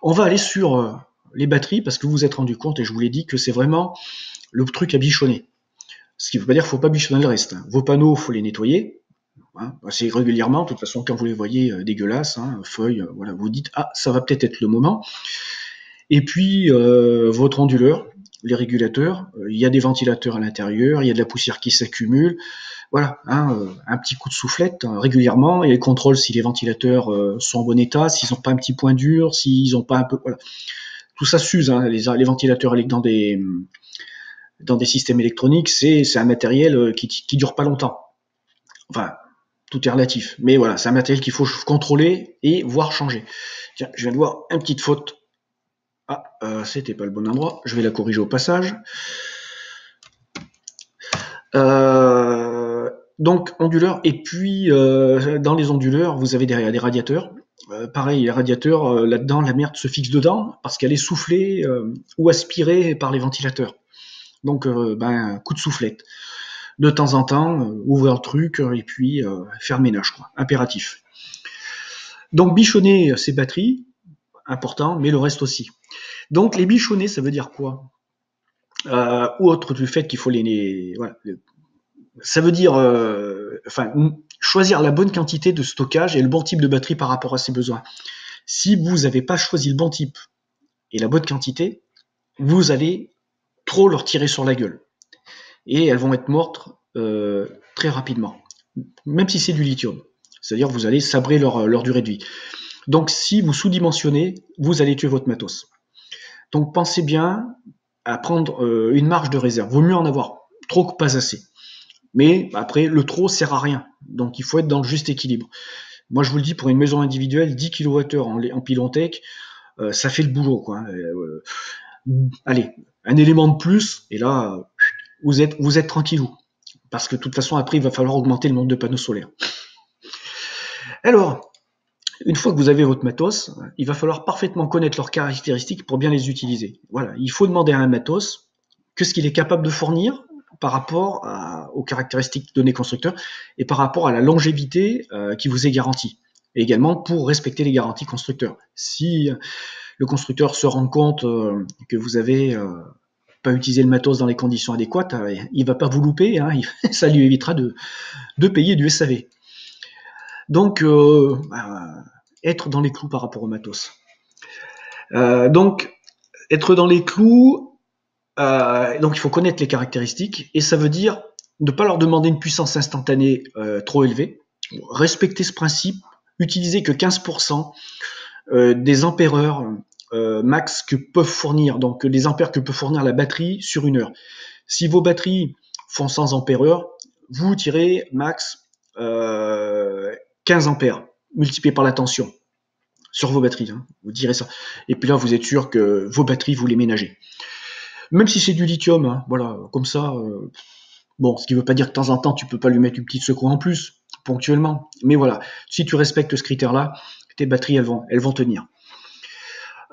On va aller sur les batteries parce que vous vous êtes rendu compte, et je vous l'ai dit, que c'est vraiment le truc à bichonner. Ce qui ne veut pas dire qu'il ne faut pas bichonner le reste. Vos panneaux, il faut les nettoyer. Assez régulièrement, de toute façon, quand vous les voyez dégueulasses, feuilles, voilà, vous dites ça va peut-être être le moment. Et puis votre onduleur, les régulateurs, il y a des ventilateurs à l'intérieur, il y a de la poussière qui s'accumule. Voilà, un petit coup de soufflette régulièrement, et les contrôles si les ventilateurs sont en bon état, s'ils n'ont pas un petit point dur, s'ils n'ont pas un peu, voilà. Tout ça s'use, les ventilateurs dans des systèmes électroniques, c'est un matériel qui dure pas longtemps. Enfin, tout est relatif. Mais voilà, c'est un matériel qu'il faut contrôler et voir changer. Tiens, je viens de voir une petite faute. Ah, c'était pas le bon endroit. Je vais la corriger au passage. Donc onduleur, et puis dans les onduleurs, vous avez des radiateurs. Pareil, les radiateurs, là-dedans, la merde se fixe dedans parce qu'elle est soufflée ou aspirée par les ventilateurs. Donc, coup de soufflette. De temps en temps, ouvrir le truc et puis faire le ménage, quoi. Impératif. Donc, bichonner ces batteries, important, mais le reste aussi. Donc, les bichonner, ça veut dire quoi? Outre du fait qu'il faut voilà, ça veut dire choisir la bonne quantité de stockage et le bon type de batterie par rapport à ses besoins. Si vous n'avez pas choisi le bon type et la bonne quantité, vous allez trop leur tirer sur la gueule. Et elles vont être mortes très rapidement. Même si c'est du lithium. C'est-à-dire que vous allez sabrer leur durée de vie. Donc si vous sous-dimensionnez, vous allez tuer votre matos. Donc pensez bien à prendre une marge de réserve. Vaut mieux en avoir trop que pas assez. Mais après, le trop sert à rien. Donc il faut être dans le juste équilibre. Moi je vous le dis, pour une maison individuelle, 10 kWh en Pilontech, ça fait le boulot, quoi. Allez, un élément de plus, et là, vous êtes tranquillou. Parce que de toute façon, après, il va falloir augmenter le nombre de panneaux solaires. Alors, une fois que vous avez votre matos, il va falloir parfaitement connaître leurs caractéristiques pour bien les utiliser. Voilà, il faut demander à un matos que ce qu'il est capable de fournir par rapport aux caractéristiques données constructeurs et par rapport à la longévité qui vous est garantie. Et également pour respecter les garanties constructeurs. Si le constructeur se rend compte que vous avez pas utilisé le matos dans les conditions adéquates, il va pas vous louper, hein, ça lui évitera de payer du SAV. Donc, être dans les clous par rapport au matos. Donc, être dans les clous, donc il faut connaître les caractéristiques, et ça veut dire ne pas leur demander une puissance instantanée trop élevée, respecter ce principe, utiliser que 15% des ampères max que peuvent fournir, donc les ampères que peut fournir la batterie sur une heure. Si vos batteries font 100 ampères heure, vous tirez max 15 ampères multiplié par la tension sur vos batteries, hein, vous direz ça. Et puis là, vous êtes sûr que vos batteries, vous les ménagez. Même si c'est du lithium, hein, voilà, comme ça, bon, ce qui ne veut pas dire que de temps en temps, tu peux pas lui mettre une petite secours en plus, ponctuellement. Mais voilà, si tu respectes ce critère-là, tes batteries, elles vont tenir.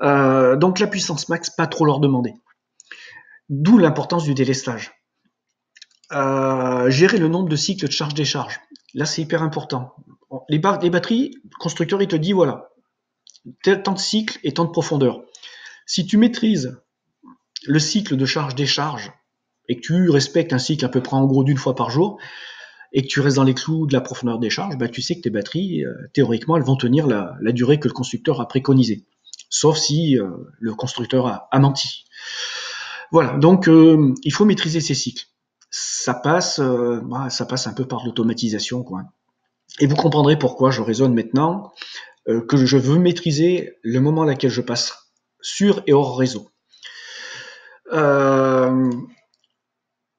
Donc la puissance max, pas trop leur demander. D'où l'importance du délestage. Gérer le nombre de cycles de charge-décharge. Là, c'est hyper important. Les batteries, le constructeur, il te dit, voilà, tant de cycles et tant de profondeur. Si tu maîtrises le cycle de charge-décharge et que tu respectes un cycle à peu près en gros d'une fois par jour, et que tu restes dans les clous de la profondeur des charges, tu sais que tes batteries, théoriquement, elles vont tenir la durée que le constructeur a préconisée. Sauf si le constructeur a menti. Voilà, donc il faut maîtriser ces cycles. Ça passe un peu par l'automatisation, quoi. Et vous comprendrez pourquoi je raisonne maintenant que je veux maîtriser le moment à laquelle je passe sur et hors réseau.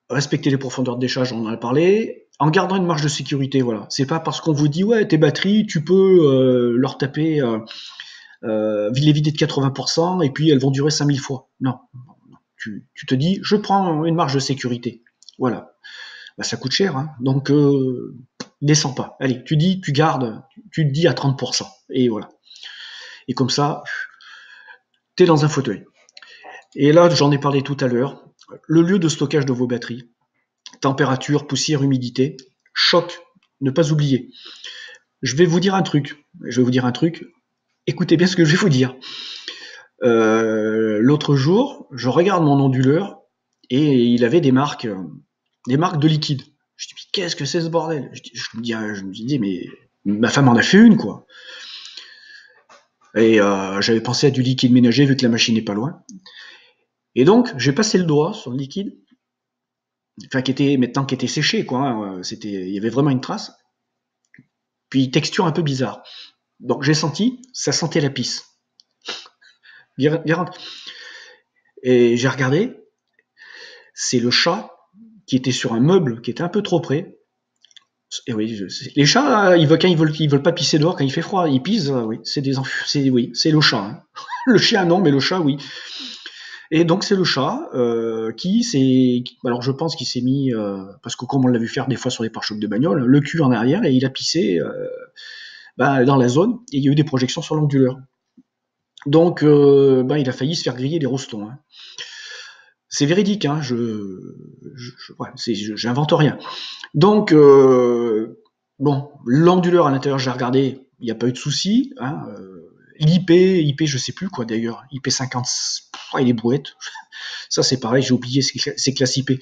Respecter les profondeurs de décharge, on en a parlé, en gardant une marge de sécurité, voilà. C'est pas parce qu'on vous dit, ouais, tes batteries, tu peux leur taper les vider de 80% et puis elles vont durer 5000 fois. Non. Tu te dis, je prends une marge de sécurité. Voilà. Ça coûte cher, hein. Donc, descends pas. Allez, tu gardes, tu te dis à 30%. Et voilà. Et comme ça, t'es dans un fauteuil. Et là, j'en ai parlé tout à l'heure. Le lieu de stockage de vos batteries, température, poussière, humidité, choc, ne pas oublier. Je vais vous dire un truc. Écoutez bien ce que je vais vous dire. L'autre jour, je regarde mon onduleur et il avait des marques de liquide. Je dis, mais qu'est-ce que c'est ce bordel? Je me dis, mais ma femme en a fait une, quoi. Et j'avais pensé à du liquide ménager vu que la machine n'est pas loin. Et donc, j'ai passé le doigt sur le liquide, enfin qui était séché, quoi. Hein. Il y avait vraiment une trace. Puis texture un peu bizarre. Donc j'ai senti, ça sentait la pisse. Et j'ai regardé, c'est le chat qui était sur un meuble qui était un peu trop près, Et oui, les chats, quand ils veulent pas pisser dehors quand il fait froid, ils pissent, oui, c'est le chat, hein. Le chien non, mais le chat oui. Et donc c'est le chat alors je pense qu'il s'est mis, parce que comme on l'a vu faire des fois sur les pare-chocs de bagnole, le cul en arrière et il a pissé dans la zone et il y a eu des projections sur l'onduleur. Donc il a failli se faire griller les rostons, hein. C'est véridique, hein, j'invente rien. Donc l'onduleur à l'intérieur, j'ai regardé, il n'y a pas eu de souci, hein. L'IP, je sais plus quoi d'ailleurs, IP 50, il est brouette. Ça c'est pareil, j'ai oublié, c'est classe IP.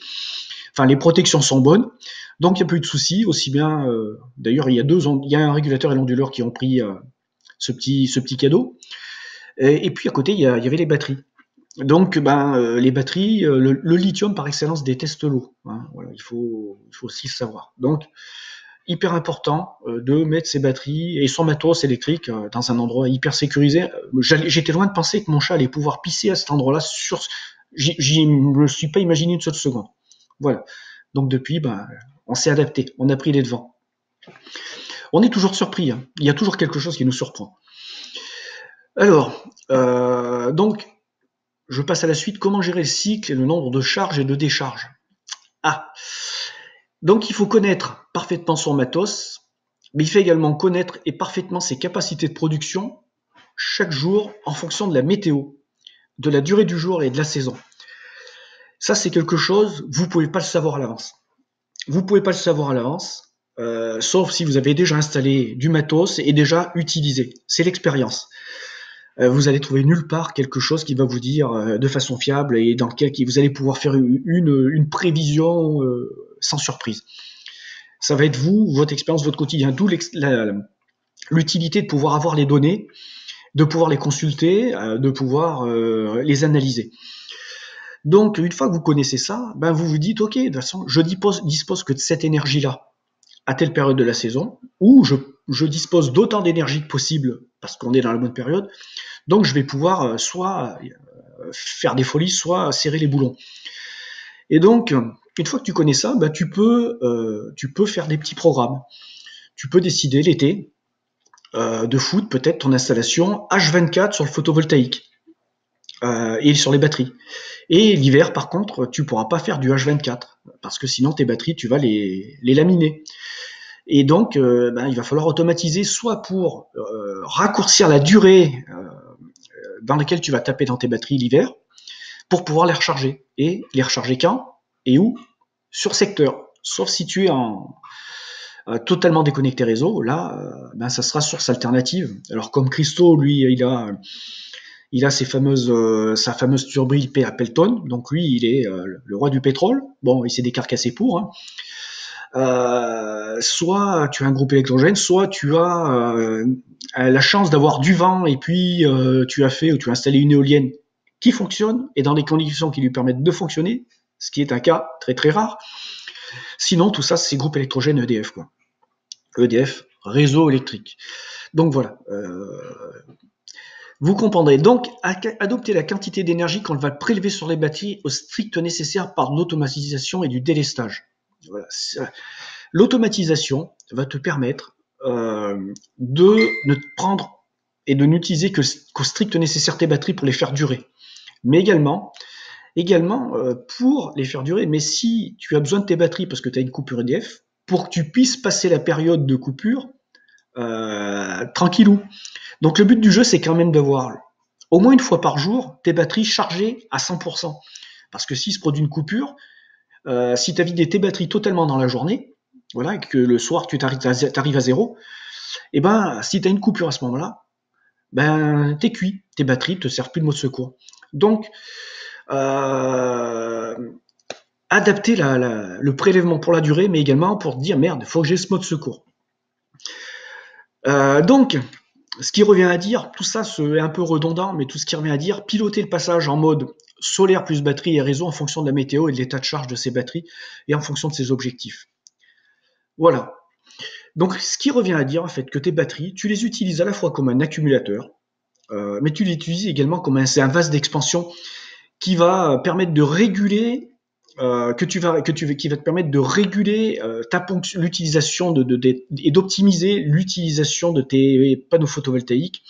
Enfin, les protections sont bonnes, donc il n'y a pas eu de souci. Aussi bien, d'ailleurs, il y a un régulateur et l'onduleur qui ont pris ce petit cadeau. Et puis à côté, il y avait les batteries. Donc, les batteries, le lithium par excellence déteste l'eau, hein. Voilà, il faut aussi le savoir. Donc, hyper important de mettre ses batteries et son matos électrique dans un endroit hyper sécurisé. J'étais loin de penser que mon chat allait pouvoir pisser à cet endroit-là. J'y me suis pas imaginé une seule seconde. Voilà. Donc depuis, on s'est adapté, on a pris les devants. On est toujours surpris, hein. Il y a toujours quelque chose qui nous surprend. Alors, donc, je passe à la suite. Comment gérer le cycle et le nombre de charges et de décharges? Donc il faut connaître parfaitement son matos, mais il faut également connaître et parfaitement ses capacités de production chaque jour en fonction de la météo, de la durée du jour et de la saison. Ça, c'est quelque chose, vous ne pouvez pas le savoir à l'avance. Vous ne pouvez pas le savoir à l'avance, sauf si vous avez déjà installé du matos et déjà utilisé. C'est l'expérience. Vous allez trouver nulle part quelque chose qui va vous dire de façon fiable et dans lequel vous allez pouvoir faire une prévision sans surprise. Ça va être vous, votre expérience, votre quotidien, d'où l'utilité de pouvoir avoir les données, de pouvoir les consulter, de pouvoir les analyser. Donc, une fois que vous connaissez ça, vous vous dites, ok, de toute façon, je dispose que de cette énergie-là à telle période de la saison, ou je dispose d'autant d'énergie que possible parce qu'on est dans la bonne période, donc je vais pouvoir soit faire des folies, soit serrer les boulons. Et donc, une fois que tu connais ça, tu peux faire des petits programmes. Tu peux décider l'été de foutre peut-être ton installation H24 sur le photovoltaïque et sur les batteries. Et l'hiver, par contre, tu pourras pas faire du H24 parce que sinon tes batteries, tu vas les laminer. Et donc, il va falloir automatiser soit pour raccourcir la durée dans laquelle tu vas taper dans tes batteries l'hiver pour pouvoir les recharger. Et les recharger quand et où? Sur secteur. Sauf si tu es totalement déconnecté réseau, là, ça sera source alternative. Alors comme Christo, lui, il a sa fameuse turbine IP Appleton, donc lui, il est le roi du pétrole. Bon, il s'est décarcassé pour, hein. Soit tu as un groupe électrogène, soit tu as la chance d'avoir du vent et puis tu as installé une éolienne qui fonctionne et dans les conditions qui lui permettent de fonctionner, ce qui est un cas très très rare. Sinon, tout ça, c'est groupe électrogène EDF, quoi. EDF, réseau électrique. Donc voilà. Vous comprendrez. Donc, adopter la quantité d'énergie qu'on va prélever sur les batteries au strict nécessaire par l'automatisation et du délestage. Voilà. L'automatisation va te permettre de ne prendre et de n'utiliser qu'au strict nécessaire tes batteries pour les faire durer. Mais également pour les faire durer. Mais si tu as besoin de tes batteries parce que tu as une coupure EDF, pour que tu puisses passer la période de coupure tranquillou. Donc le but du jeu, c'est quand même d'avoir au moins une fois par jour tes batteries chargées à 100%. Parce que s'il se produit une coupure, si tu as vidé tes batteries totalement dans la journée, voilà, et que le soir tu arrives à zéro, et si tu as une coupure à ce moment-là, t'es cuit, tes batteries ne te servent plus de mode secours. Donc, adapter le prélèvement pour la durée, mais également pour te dire merde, il faut que j'ai ce mode secours. Donc, ce qui revient à dire, tout ça c'est un peu redondant, mais tout ce qui revient à dire, piloter le passage en mode solaire plus batterie et réseau en fonction de la météo et de l'état de charge de ces batteries et en fonction de ses objectifs. Voilà. Donc, ce qui revient à dire en fait que tes batteries, tu les utilises à la fois comme un accumulateur, mais tu les utilises également comme un vase d'expansion qui va permettre de réguler qui va te permettre de réguler l'utilisation et d'optimiser l'utilisation de tes panneaux photovoltaïques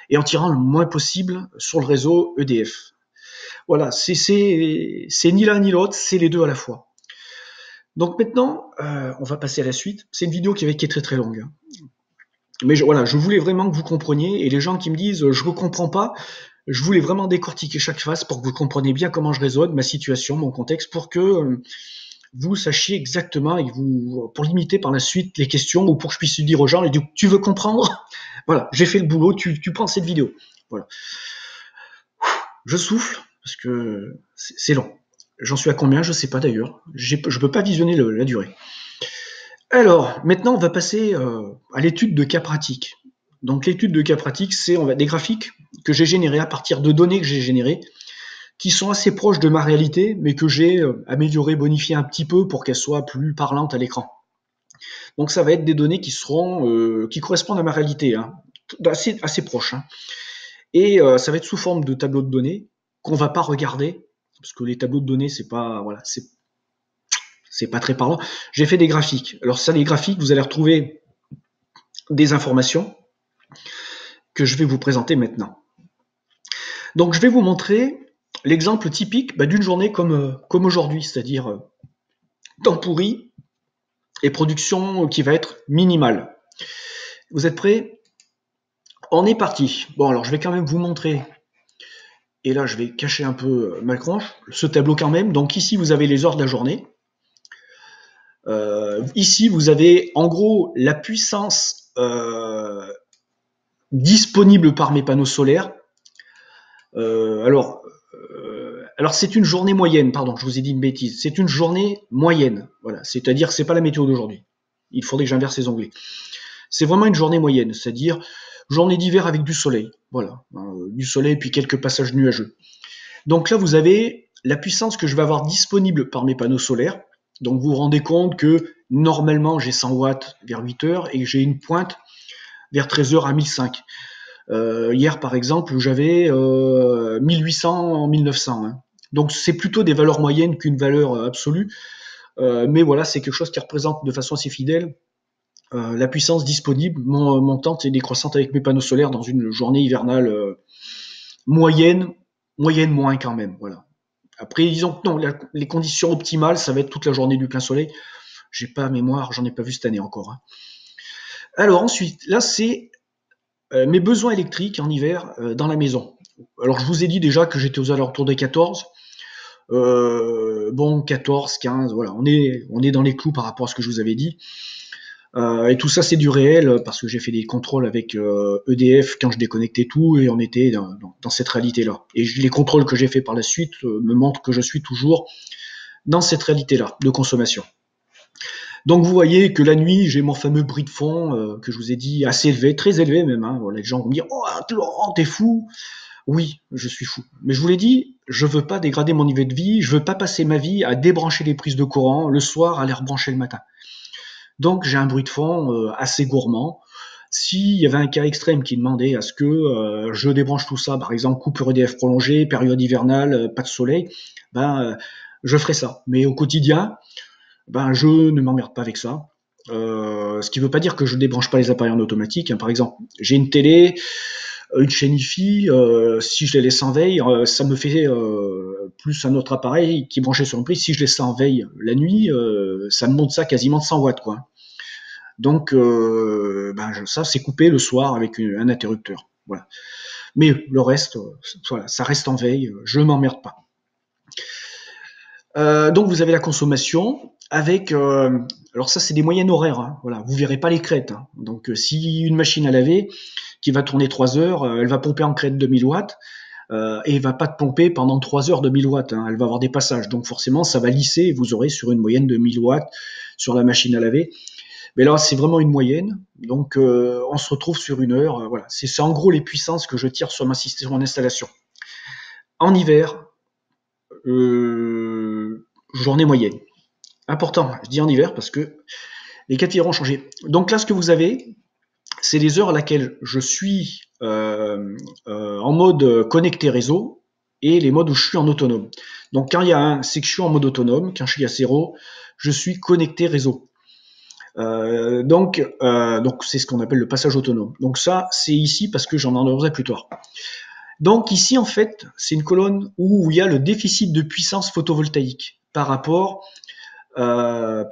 et en tirant le moins possible sur le réseau EDF. Voilà, c'est ni l'un ni l'autre, c'est les deux à la fois. Donc maintenant, on va passer à la suite. C'est une vidéo qui est très très longue. Mais voilà, je voulais vraiment que vous compreniez, et les gens qui me disent je ne comprends pas, je voulais vraiment décortiquer chaque phase pour que vous compreniez bien comment je raisonne, ma situation, mon contexte, pour que vous sachiez exactement et pour limiter par la suite les questions ou pour que je puisse dire aux gens, tu veux comprendre? Voilà, j'ai fait le boulot, tu prends cette vidéo. Voilà. Je souffle parce que c'est long. J'en suis à combien? Je ne sais pas d'ailleurs. Je ne peux pas visionner la durée. Alors, maintenant, on va passer à l'étude de cas pratiques. Donc, l'étude de cas pratiques, c'est des graphiques que j'ai générés à partir de données que j'ai générées, qui sont assez proches de ma réalité, mais que j'ai amélioré, bonifié un petit peu pour qu'elles soient plus parlantes à l'écran. Donc, ça va être des données qui correspondent à ma réalité, hein, assez proches. Hein. Et ça va être sous forme de tableaux de données qu'on va pas regarder, parce que les tableaux de données, c'est pas très parlant. J'ai fait des graphiques. Alors ça, les graphiques, vous allez retrouver des informations que je vais vous présenter maintenant. Donc je vais vous montrer l'exemple typique d'une journée comme aujourd'hui, c'est-à-dire temps pourri et production qui va être minimale. Vous êtes prêts? On est parti. Bon, alors je vais quand même vous montrer, et là je vais cacher un peu ma cranche, ce tableau quand même. Donc ici vous avez les heures de la journée. Ici vous avez en gros la puissance disponible par mes panneaux solaires. Alors c'est une journée moyenne, pardon, je vous ai dit une bêtise. C'est une journée moyenne, voilà. C'est-à-dire que c'est pas la météo d'aujourd'hui. Il faudrait que j'inverse les onglets. C'est vraiment une journée moyenne, c'est-à-dire journée d'hiver avec du soleil, voilà, du soleil puis quelques passages nuageux. Donc là, vous avez la puissance que je vais avoir disponible par mes panneaux solaires. Donc vous vous rendez compte que normalement j'ai 100 watts vers 8 heures et que j'ai une pointe vers 13 heures à 1005. Hier, par exemple, j'avais 1800, 1900. Hein. Donc, c'est plutôt des valeurs moyennes qu'une valeur absolue. Mais voilà, c'est quelque chose qui représente de façon assez fidèle la puissance disponible, montante et décroissante avec mes panneaux solaires dans une journée hivernale moyenne moins quand même. Voilà. Après, disons que non, les conditions optimales, ça va être toute la journée du plein soleil. J'ai pas mémoire, j'en ai pas vu cette année encore. Hein. Alors ensuite, là, c'est mes besoins électriques en hiver dans la maison. Alors je vous ai dit déjà que j'étais aux alentours des 14. Bon, 14, 15, voilà, on est dans les clous par rapport à ce que je vous avais dit. Et tout ça, c'est du réel parce que j'ai fait des contrôles avec EDF quand je déconnectais tout et on était dans cette réalité-là. Et les contrôles que j'ai fait par la suite me montrent que je suis toujours dans cette réalité-là de consommation. Donc vous voyez que la nuit, j'ai mon fameux bruit de fond que je vous ai dit assez élevé, très élevé même. Hein. Voilà, les gens vont me dire « Oh, Laurent, t'es fou !» Oui, je suis fou. Mais je vous l'ai dit, je veux pas dégrader mon niveau de vie, je veux pas passer ma vie à débrancher les prises de courant le soir, à les rebrancher le matin. Donc j'ai un bruit de fond assez gourmand. S'il y avait un cas extrême qui demandait à ce que je débranche tout ça, par exemple coupure EDF prolongée, période hivernale, pas de soleil, je ferais ça. Mais au quotidien, je ne m'emmerde pas avec ça. Ce qui ne veut pas dire que je débranche pas les appareils en automatique. Hein. Par exemple, j'ai une télé, une chaîne IFI, si je les laisse en veille, ça me fait plus un autre appareil qui est branché sur une prise. Si je laisse ça en veille la nuit, ça me monte ça quasiment de 100 watts. Quoi. Donc, ça, c'est coupé le soir avec un interrupteur. Voilà. Mais le reste, voilà, ça reste en veille, je ne m'emmerde pas. Donc vous avez la consommation avec, alors ça c'est des moyennes horaires, hein, voilà, vous verrez pas les crêtes. Hein. Donc si une machine à laver qui va tourner 3 heures, elle va pomper en crête 2000 watts et elle va pas te pomper pendant 3 heures de 1000 watts, hein, elle va avoir des passages. Donc forcément ça va lisser et vous aurez sur une moyenne de 1000 watts sur la machine à laver. Mais là c'est vraiment une moyenne, donc on se retrouve sur une heure, voilà. C'est en gros les puissances que je tire sur ma système d'installation. En hiver, journée moyenne. Important, je dis en hiver parce que les cas de figure ont changé. Donc là, ce que vous avez, c'est les heures à laquelle je suis en mode connecté réseau, et les modes où je suis en autonome. Donc quand il y a 1, c'est que je suis en mode autonome, quand je suis à 0, je suis connecté réseau. Donc c'est ce qu'on appelle le passage autonome. Donc ça, c'est ici parce que j'en en aurai plus tard. Donc ici, en fait, c'est une colonne où il y a le déficit de puissance photovoltaïque par rapport au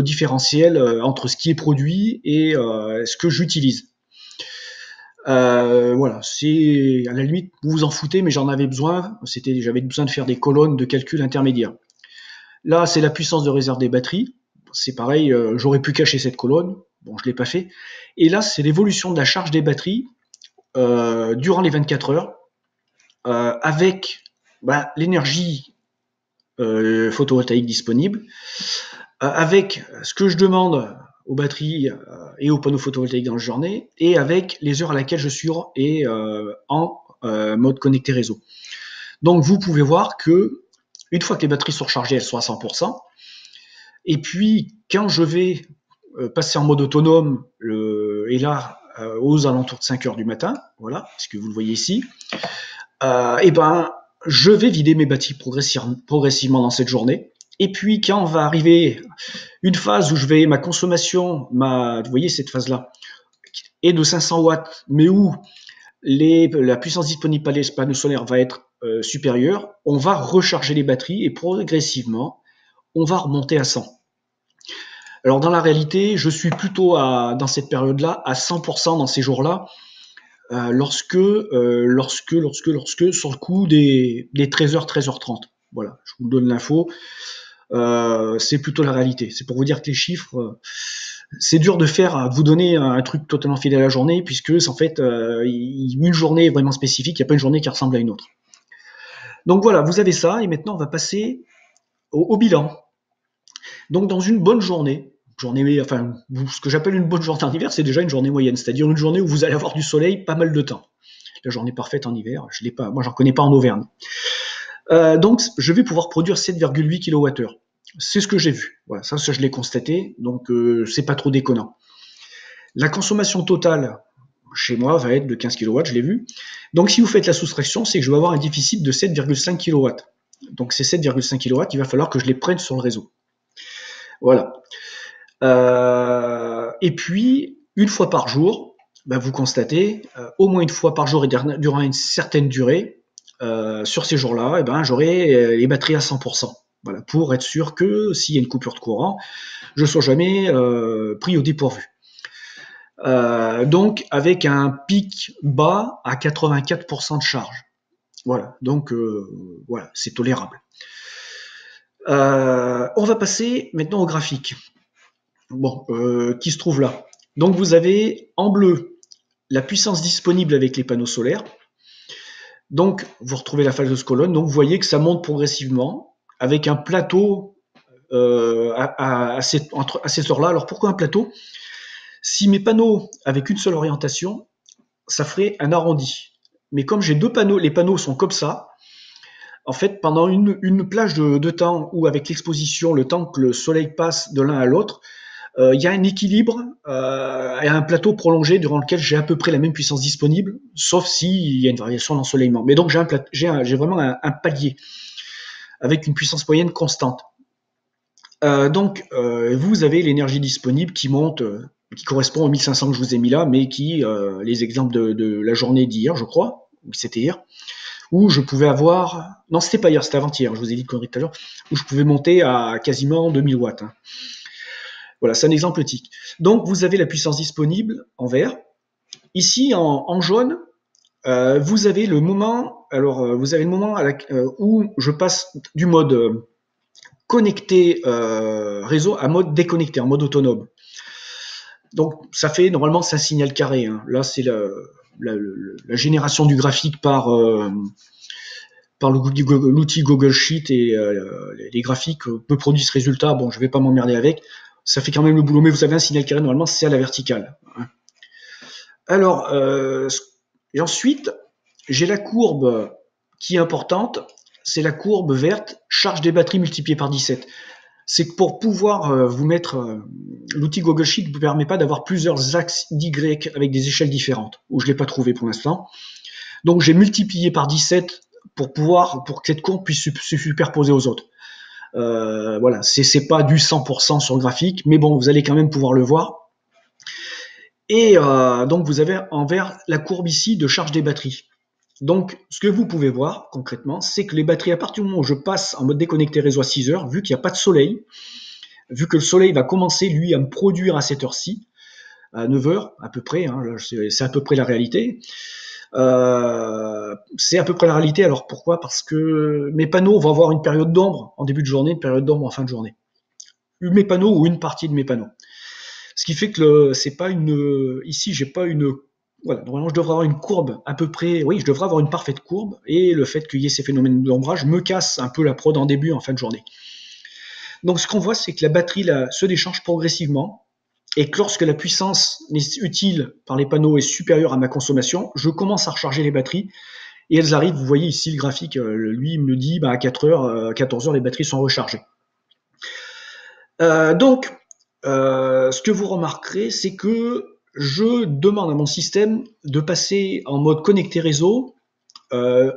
différentiel entre ce qui est produit et ce que j'utilise. Voilà, c'est à la limite, vous vous en foutez, mais j'en avais besoin. J'avais besoin de faire des colonnes de calcul intermédiaires. Là, c'est la puissance de réserve des batteries. C'est pareil, j'aurais pu cacher cette colonne. Bon, je l'ai pas fait. Et là, c'est l'évolution de la charge des batteries durant les 24 heures avec l'énergie photovoltaïque disponible, avec ce que je demande aux batteries et aux panneaux photovoltaïques dans la journée, et avec les heures à laquelle je suis en mode connecté réseau. Donc vous pouvez voir que une fois que les batteries sont rechargées, elles sont à 100%. Et puis quand je vais passer en mode autonome, et là aux alentours de 5 heures du matin, voilà, ce que vous le voyez ici, et ben je vais vider mes batteries progressivement dans cette journée. Et puis quand va arriver une phase où ma consommation, vous voyez cette phase-là, est de 500 watts, mais où la puissance disponible par les panneaux solaires va être supérieure, on va recharger les batteries et progressivement, on va remonter à 100. Alors dans la réalité, je suis plutôt dans cette période-là à 100% dans ces jours-là, lorsque sur le coup des 13h, 13h30. Voilà, je vous donne l'info. C'est plutôt la réalité. C'est pour vous dire que les chiffres, c'est dur de vous donner un truc totalement fidèle à la journée, puisque en fait, une journée est vraiment spécifique, il n'y a pas une journée qui ressemble à une autre. Donc voilà, vous avez ça, et maintenant on va passer au bilan. Donc dans une bonne journée, ce que j'appelle une bonne journée en hiver, c'est déjà une journée moyenne, c'est-à-dire une journée où vous allez avoir du soleil pas mal de temps. La journée parfaite en hiver, je l'ai pas, moi j'en connais pas en Auvergne. Donc je vais pouvoir produire 7,8 kWh. C'est ce que j'ai vu. Voilà, ça je l'ai constaté, donc c'est pas trop déconnant. La consommation totale chez moi va être de 15 kW, je l'ai vu. Donc si vous faites la soustraction, c'est que je vais avoir un déficit de 7,5 kW. Donc ces 7,5 kW, il va falloir que je les prenne sur le réseau. Voilà. Et puis, une fois par jour, vous constatez, au moins une fois par jour et durant une certaine durée, sur ces jours-là, j'aurai les batteries à 100%. Voilà, pour être sûr que s'il y a une coupure de courant, je ne sois jamais pris au dépourvu. Donc, avec un pic bas à 84% de charge. Voilà, donc voilà, c'est tolérable. On va passer maintenant au graphique. Bon, qui se trouve là. Donc vous avez en bleu la puissance disponible avec les panneaux solaires. Donc vous retrouvez la fameuse colonne. Donc vous voyez que ça monte progressivement avec un plateau à ces heures-là. Alors pourquoi un plateau? Si mes panneaux avec une seule orientation, ça ferait un arrondi. Mais comme j'ai deux panneaux, les panneaux sont comme ça. En fait, pendant une plage de temps où avec l'exposition, le temps que le soleil passe de l'un à l'autre, il y a un équilibre et un plateau prolongé durant lequel j'ai à peu près la même puissance disponible, sauf s'il y a une variation d'ensoleillement. Mais donc j'ai vraiment un palier avec une puissance moyenne constante. Donc vous avez l'énergie disponible qui monte, qui correspond aux 1500 que je vous ai mis là, mais qui, les exemples de la journée d'hier, je crois, c'était hier, où je pouvais avoir, non c'était pas hier, c'était avant-hier, je vous ai dit de conneries tout à l'heure, où je pouvais monter à quasiment 2000 watts. Hein. Voilà, c'est un exemple tic. Donc, vous avez la puissance disponible en vert. Ici, en jaune, vous avez le moment. Alors, vous avez le moment où je passe du mode connecté réseau à mode déconnecté, en mode autonome. Donc, ça fait normalement c'est un signal carré. Hein. Là, c'est la génération du graphique par l'outil Google Sheet et les graphiques me produisent ce résultat. Bon, je vais pas m'emmerder avec. Ça fait quand même le boulot, mais vous avez un signal carré, normalement, c'est à la verticale. Alors, et ensuite, j'ai la courbe qui est importante, c'est la courbe verte, charge des batteries multipliée par 17. C'est que pour pouvoir vous mettre, l'outil Google Sheet ne vous permet pas d'avoir plusieurs axes d'Y avec des échelles différentes, où je ne l'ai pas trouvé pour l'instant. Donc j'ai multiplié par 17 pour que cette courbe puisse se superposer aux autres. Voilà, c'est pas du 100% sur le graphique, mais bon, vous allez quand même pouvoir le voir. Et donc vous avez en vert la courbe ici de charge des batteries. Donc ce que vous pouvez voir concrètement, c'est que les batteries, à partir du moment où je passe en mode déconnecté réseau à 6 heures, vu qu'il n'y a pas de soleil, vu que le soleil va commencer lui à me produire à cette heure-ci, à 9 heures à peu près, hein, c'est à peu près la réalité. C'est à peu près la réalité. Alors pourquoi? Parce que mes panneaux vont avoir une période d'ombre en début de journée, une période d'ombre en fin de journée. Mes panneaux ou une partie de mes panneaux. Ce qui fait que c'est pas une. Ici, j'ai pas une. Voilà, normalement, je devrais avoir une courbe à peu près. Oui, je devrais avoir une parfaite courbe. Et le fait qu'il y ait ces phénomènes d'ombrage me casse un peu la prod en début, en fin de journée. Donc, ce qu'on voit, c'est que la batterie là, se décharge progressivement. Et que lorsque la puissance utile par les panneaux est supérieure à ma consommation, je commence à recharger les batteries. Et elles arrivent, vous voyez ici le graphique, lui me dit à 4 heures, 14 heures, les batteries sont rechargées. Donc, ce que vous remarquerez, c'est que je demande à mon système de passer en mode connecté réseau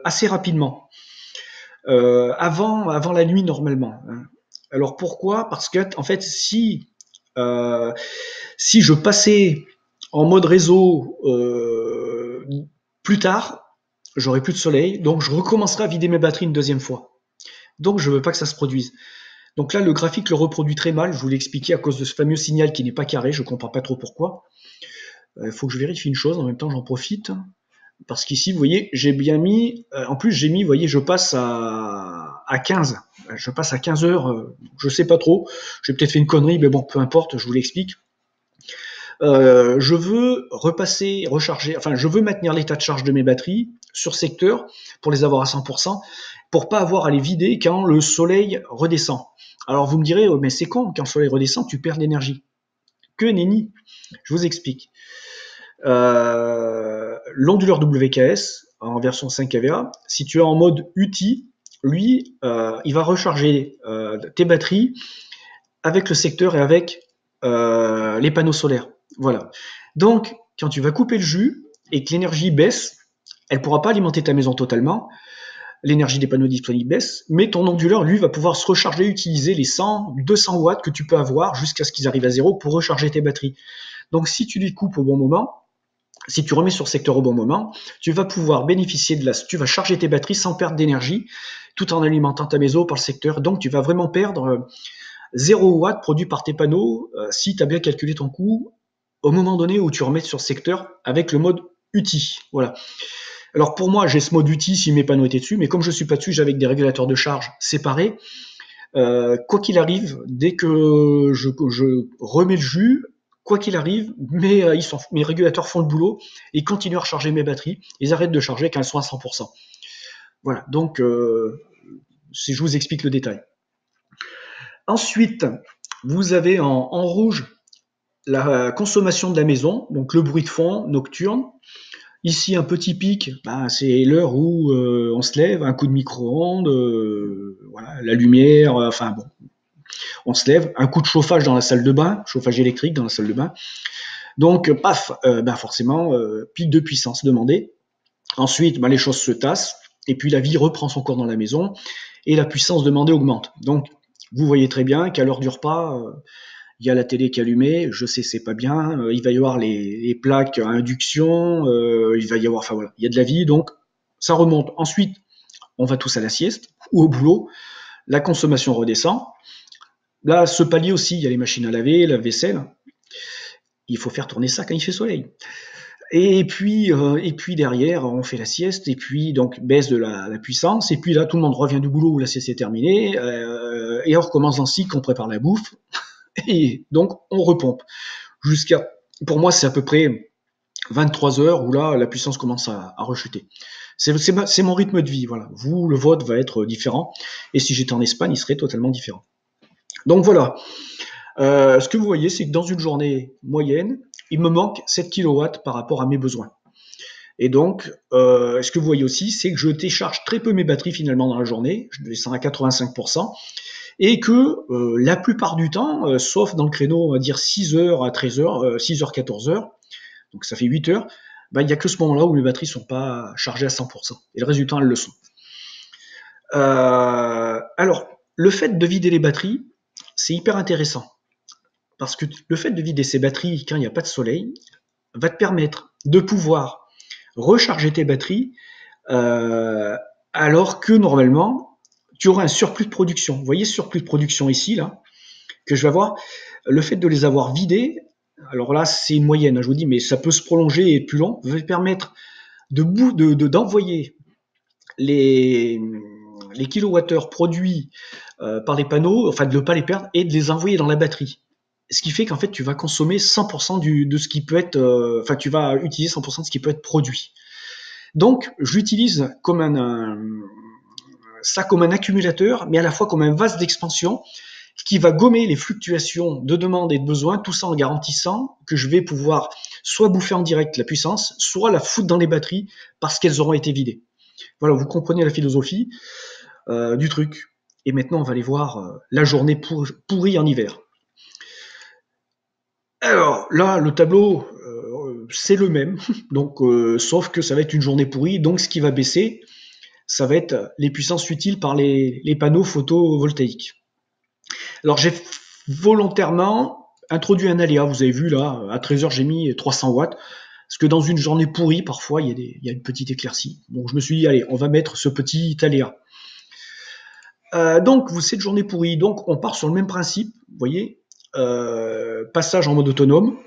assez rapidement, avant la nuit normalement. Alors pourquoi? Parce que en fait, si je passais en mode réseau plus tard, j'aurai plus de soleil, donc je recommencerai à vider mes batteries une deuxième fois. Donc je veux pas que ça se produise. Donc là, le graphique le reproduit très mal, je vous l'ai expliqué à cause de ce fameux signal qui n'est pas carré, je ne comprends pas trop pourquoi. Il faut que je vérifie une chose, en même temps j'en profite, parce qu'ici, vous voyez, j'ai bien mis, en plus j'ai mis, vous voyez, je passe à 15, je passe à 15 heures, je sais pas trop, j'ai peut-être fait une connerie, mais bon, peu importe, je vous l'explique. Je veux recharger, enfin, je veux maintenir l'état de charge de mes batteries sur secteur pour les avoir à 100%, pour pas avoir à les vider quand le soleil redescend. Alors vous me direz, oh, mais c'est con, quand le soleil redescend, tu perds d'énergie. Que nenni. Je vous explique. L'onduleur WKS en version 5 kVA, si tu es en mode UTI, lui, il va recharger tes batteries avec le secteur et avec les panneaux solaires. Voilà. Donc, quand tu vas couper le jus et que l'énergie baisse, elle ne pourra pas alimenter ta maison totalement. L'énergie des panneaux disponibles baisse, mais ton onduleur, lui, va pouvoir se recharger et utiliser les 100, 200 watts que tu peux avoir jusqu'à ce qu'ils arrivent à zéro pour recharger tes batteries. Donc, si tu les coupes au bon moment, si tu remets sur secteur au bon moment, tu vas pouvoir bénéficier tu vas charger tes batteries sans perdre d'énergie, tout en alimentant ta maison par le secteur. Donc, tu vas vraiment perdre 0 watts produit par tes panneaux si tu as bien calculé ton coût au moment donné où tu remets sur secteur avec le mode UTI. Voilà. Alors pour moi, j'ai ce mode UTI si mes panneaux étaient dessus, mais comme je ne suis pas dessus, j'ai avec des régulateurs de charge séparés. Quoi qu'il arrive, dès que je remets le jus, quoi qu'il arrive, mes régulateurs font le boulot et continuent à recharger mes batteries. Ils arrêtent de charger quand elles sont à 100%. Voilà, donc je vous explique le détail. Ensuite, vous avez en rouge la consommation de la maison, donc le bruit de fond nocturne. Ici, un petit pic, c'est l'heure où on se lève, un coup de micro-ondes, voilà, la lumière, enfin bon, on se lève, un coup de chauffage dans la salle de bain, chauffage électrique dans la salle de bain. Donc, paf, forcément, pic de puissance demandé. Ensuite, les choses se tassent, et puis la vie reprend son cours dans la maison, et la puissance demandée augmente. Donc, vous voyez très bien qu'à l'heure du repas, il y a la télé qui est allumée, je sais c'est pas bien, il va y avoir les plaques à induction, il va y avoir, enfin voilà, il y a de la vie, donc ça remonte. Ensuite, on va tous à la sieste ou au boulot, la consommation redescend. Là, ce palier aussi, il y a les machines à laver, la vaisselle. Il faut faire tourner ça quand il fait soleil. Et puis derrière, on fait la sieste, et puis donc baisse de la puissance, et puis là, tout le monde revient du boulot où la sieste est terminée, et on recommence dans le cycle, on prépare la bouffe, et donc on repompe. Pour moi, c'est à peu près 23 heures où là, la puissance commence à rechuter. C'est mon rythme de vie, voilà. Vous, le vôtre va être différent, et si j'étais en Espagne, il serait totalement différent. Donc voilà. Ce que vous voyez, c'est que dans une journée moyenne, il me manque 7 kW par rapport à mes besoins. Et donc, ce que vous voyez aussi, c'est que je décharge très peu mes batteries finalement dans la journée, je descends à 85%, et que la plupart du temps, sauf dans le créneau, on va dire 6h à 13h, 6h, 14h, donc ça fait 8 heures, ben, il n'y a que ce moment-là où mes batteries ne sont pas chargées à 100%. Et le résultat, elles le sont. Alors, le fait de vider les batteries, c'est hyper intéressant. Parce que le fait de vider ces batteries quand il n'y a pas de soleil va te permettre de pouvoir recharger tes batteries alors que normalement, tu auras un surplus de production. Vous voyez ce surplus de production ici, là, que je vais avoir. Le fait de les avoir vidés, alors là, c'est une moyenne, je vous dis, mais ça peut se prolonger et plus long, va permettre d'envoyer les kilowattheures produits par les panneaux, enfin de ne pas les perdre, et de les envoyer dans la batterie. Ce qui fait qu'en fait, tu vas consommer 100% de ce qui peut être, enfin, tu vas utiliser 100% de ce qui peut être produit. Donc, j'utilise ça comme un accumulateur, mais à la fois comme un vase d'expansion qui va gommer les fluctuations de demande et de besoin, tout ça en garantissant que je vais pouvoir soit bouffer en direct la puissance, soit la foutre dans les batteries parce qu'elles auront été vidées. Voilà, vous comprenez la philosophie du truc. Et maintenant, on va aller voir la journée pourrie en hiver. Alors là, le tableau, c'est le même, donc sauf que ça va être une journée pourrie. Donc, ce qui va baisser, ça va être les puissances utiles par les panneaux photovoltaïques. Alors, j'ai volontairement introduit un aléa. Vous avez vu là, à 13h, j'ai mis 300 watts. Parce que dans une journée pourrie, parfois, il y a une petite éclaircie. Donc, je me suis dit, allez, on va mettre ce petit aléa. Donc, cette journée pourrie, donc on part sur le même principe, vous voyez, passage en mode autonome,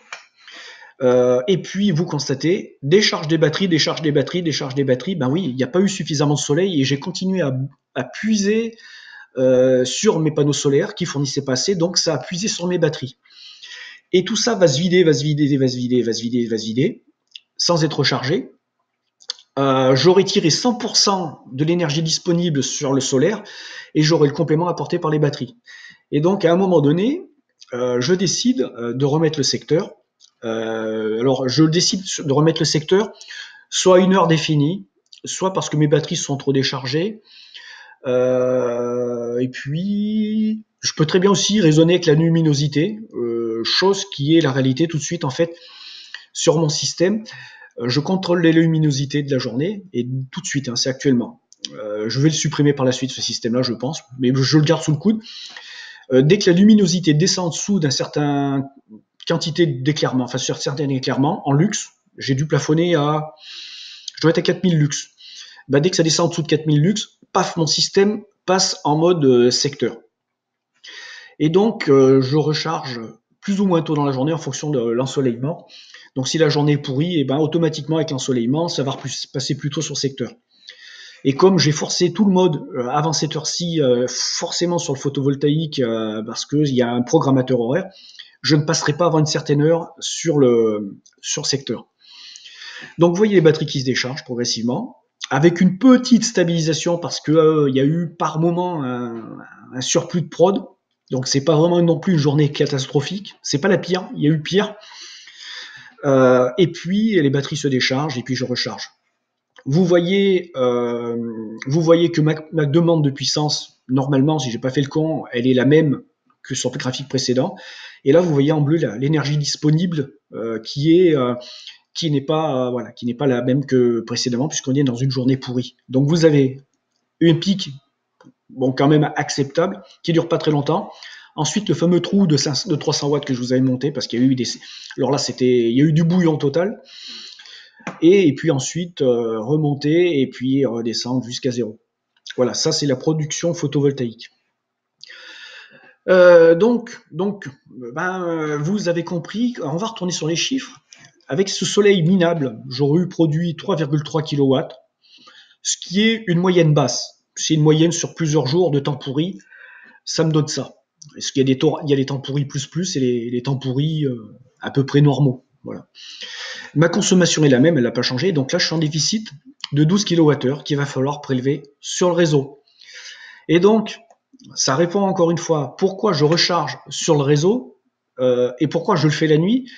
et puis vous constatez, décharge des batteries, décharge des batteries, décharge des batteries, ben oui, il n'y a pas eu suffisamment de soleil, et j'ai continué à puiser sur mes panneaux solaires qui fournissaient pas assez, donc ça a puisé sur mes batteries. Et tout ça va se vider, va se vider, va se vider, va se vider, va se vider, sans être rechargé. J'aurais tiré 100% de l'énergie disponible sur le solaire et j'aurai le complément apporté par les batteries. Et donc, à un moment donné, je décide de remettre le secteur. Alors, je décide de remettre le secteur soit à une heure définie, soit parce que mes batteries sont trop déchargées. Et puis, je peux très bien aussi raisonner avec la luminosité, chose qui est la réalité tout de suite, en fait, sur mon système. Je contrôle les luminosités de la journée, et tout de suite, hein, c'est actuellement. Je vais le supprimer par la suite, ce système-là, je pense, mais je le garde sous le coude. Dès que la luminosité descend en dessous d'une certaine quantité d'éclairement, enfin sur certains éclairements, en luxe, j'ai dû plafonner je dois être à 4000 lux. Bah, dès que ça descend en dessous de 4000 lux, paf, mon système passe en mode secteur. Et donc, je recharge plus ou moins tôt dans la journée en fonction de l'ensoleillement. Donc, si la journée est pourrie, et ben, automatiquement, avec l'ensoleillement, ça va passer plutôt sur secteur. Et comme j'ai forcé tout le mode avant cette heure-ci, forcément sur le photovoltaïque, parce qu'il y a un programmateur horaire, je ne passerai pas avant une certaine heure sur secteur. Donc vous voyez les batteries qui se déchargent progressivement, avec une petite stabilisation parce que y a eu par moment un surplus de prod. Donc c'est pas vraiment non plus une journée catastrophique, c'est pas la pire, il y a eu pire. Et puis les batteries se déchargent et puis je recharge. Vous voyez que ma demande de puissance, normalement, si j'ai pas fait le con, elle est la même que sur le graphique précédent. Et là, vous voyez en bleu l'énergie disponible qui n'est pas la même que précédemment puisqu'on est dans une journée pourrie. Donc vous avez un pic, bon quand même acceptable, qui dure pas très longtemps. Ensuite, le fameux trou de 300 watts que je vous avais monté parce qu'il y a eu alors là il y a eu du bouillon total. Et puis ensuite remonter et puis redescendre jusqu'à zéro. Voilà, ça c'est la production photovoltaïque. Donc, vous avez compris, on va retourner sur les chiffres. Avec ce soleil minable, j'aurais eu produit 3,3 kW, ce qui est une moyenne basse. C'est une moyenne sur plusieurs jours de temps pourri, ça me donne ça. Parce qu'il y a les temps pourris plus et les temps pourris à peu près normaux. Voilà. Ma consommation est la même, elle n'a pas changé, donc là je suis en déficit de 12 kWh qu'il va falloir prélever sur le réseau. Et donc, ça répond encore une fois pourquoi je recharge sur le réseau et pourquoi je le fais la nuit.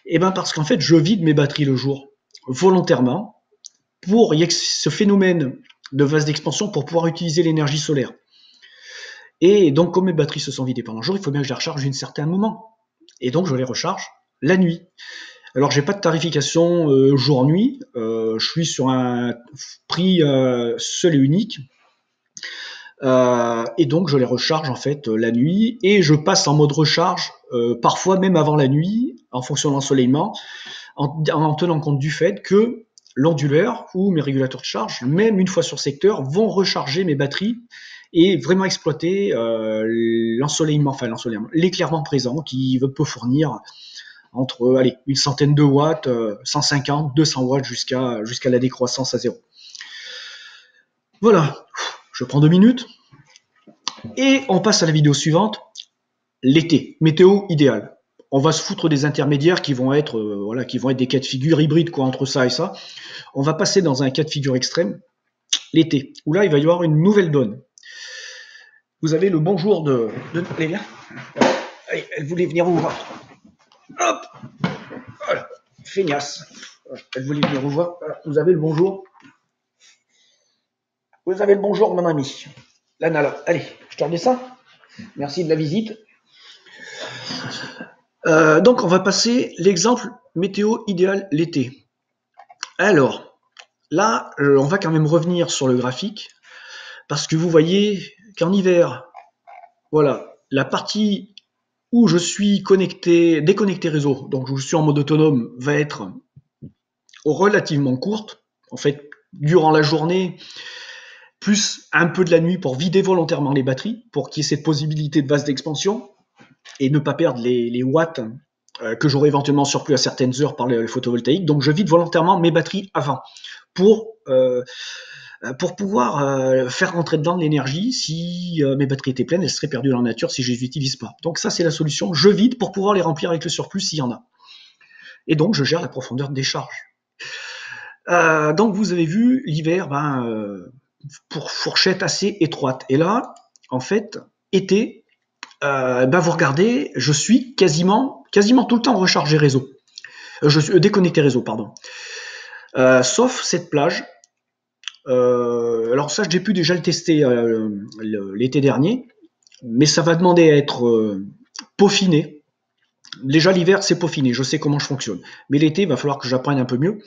Et bien parce qu'en fait je vide mes batteries le jour, volontairement, pour y a ce phénomène de vase d'expansion pour pouvoir utiliser l'énergie solaire. Et donc comme mes batteries se sont vidées pendant le jour, il faut bien que je les recharge à un certain moment. Et donc je les recharge la nuit. Alors, j'ai pas de tarification jour-nuit. Je suis sur un prix seul et unique. Et donc, je les recharge en fait la nuit et je passe en mode recharge parfois même avant la nuit en fonction de l'ensoleillement, en tenant compte du fait que l'onduleur ou mes régulateurs de charge, même une fois sur secteur, vont recharger mes batteries et vraiment exploiter l'éclairement présent qui peut fournir entre allez, une centaine de watts, 150, 200 watts jusqu'à la décroissance à zéro. Voilà, je prends 2 minutes et on passe à la vidéo suivante. L'été, météo idéale. On va se foutre des intermédiaires qui vont être des cas de figure hybrides quoi entre ça et ça. On va passer dans un cas de figure extrême, l'été, où là il va y avoir une nouvelle donne. Vous avez le bonjour de les gars. Allez, elle voulait venir vous voir. Hop, voilà, feignasse. Elle voulait venir vous voir. Voilà, vous avez le bonjour. Vous avez le bonjour, mon ami. Lana, là. Allez, je te redescends. Merci de la visite. Donc, on va passer l'exemple météo idéal l'été. Alors, là, on va quand même revenir sur le graphique, parce que vous voyez qu'en hiver, voilà, la partie où je suis déconnecté réseau, donc je suis en mode autonome, va être relativement courte. En fait, durant la journée, plus un peu de la nuit pour vider volontairement les batteries, pour qu'il y ait cette possibilité de base d'expansion et ne pas perdre les watts que j'aurai éventuellement surplus à certaines heures par le photovoltaïque. Donc je vide volontairement mes batteries avant pour pouvoir faire rentrer dedans de l'énergie. Si mes batteries étaient pleines, elles seraient perdues dans la nature si je les utilise pas. Donc ça c'est la solution, je vide pour pouvoir les remplir avec le surplus s'il y en a. Et donc je gère la profondeur de décharge. Donc vous avez vu l'hiver, pour fourchette assez étroite. Et là, en fait, été, vous regardez, je suis quasiment tout le temps rechargé réseau. Je suis déconnecté réseau, pardon. Sauf cette plage. Alors ça, j'ai pu déjà le tester l'été dernier, mais ça va demander à être peaufiné. Déjà l'hiver, c'est peaufiné, je sais comment je fonctionne. Mais l'été, il va falloir que j'apprenne un peu mieux.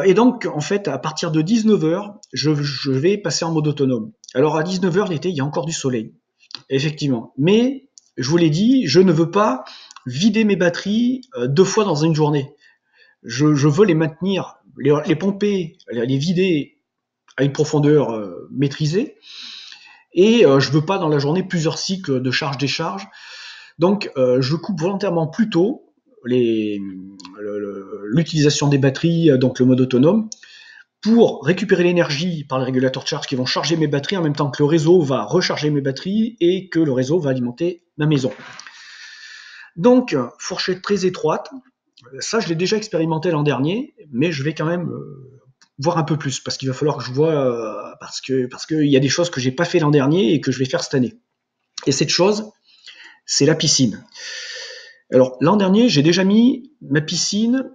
Et donc, en fait, à partir de 19h, je vais passer en mode autonome. Alors, à 19h, l'été, il y a encore du soleil, effectivement. Mais, je vous l'ai dit, je ne veux pas vider mes batteries 2 fois dans une journée. Je veux les maintenir, les pomper, les vider à une profondeur maîtrisée. Et je veux pas dans la journée plusieurs cycles de charge-décharge. Donc, je coupe volontairement plus tôt l'utilisation des batteries, donc le mode autonome, pour récupérer l'énergie par les régulateurs de charge qui vont charger mes batteries en même temps que le réseau va recharger mes batteries et que le réseau va alimenter ma maison. Donc, fourchette très étroite. Ça, je l'ai déjà expérimenté l'an dernier, mais je vais quand même voir un peu plus parce qu'il va falloir que je vois parce que il y a des choses que j'ai pas fait l'an dernier et que je vais faire cette année. Et cette chose, c'est la piscine. Alors, l'an dernier, j'ai déjà mis ma piscine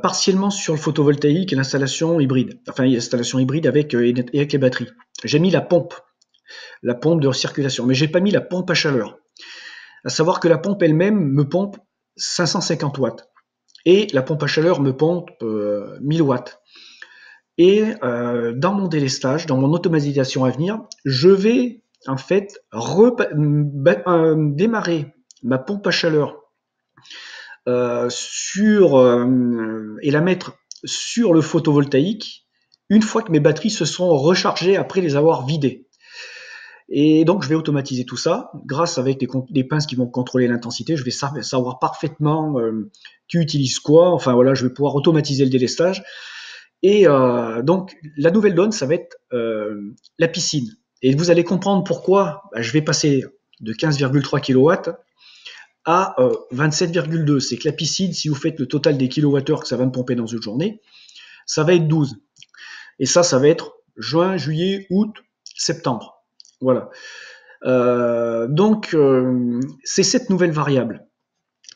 partiellement sur le photovoltaïque et l'installation hybride. Enfin, l'installation hybride avec les batteries. J'ai mis la pompe de circulation, mais j'ai pas mis la pompe à chaleur. À savoir que la pompe elle-même me pompe 550 watts. Et la pompe à chaleur me pompe 1000 watts. Et dans mon délestage, dans mon automatisation à venir, je vais en fait démarrer ma pompe à chaleur et la mettre sur le photovoltaïque une fois que mes batteries se sont rechargées après les avoir vidées. Et donc je vais automatiser tout ça grâce avec des pinces qui vont contrôler l'intensité. Je vais savoir parfaitement qui utilise quoi. Enfin voilà, je vais pouvoir automatiser le délestage. Et donc la nouvelle donne, ça va être la piscine. Et vous allez comprendre pourquoi je vais passer de 15,3 kW à 27,2. C'est que la piscine, si vous faites le total des kilowattheures que ça va me pomper dans une journée, ça va être 12. Et ça va être juin, juillet, août, septembre. Voilà. Donc, c'est cette nouvelle variable.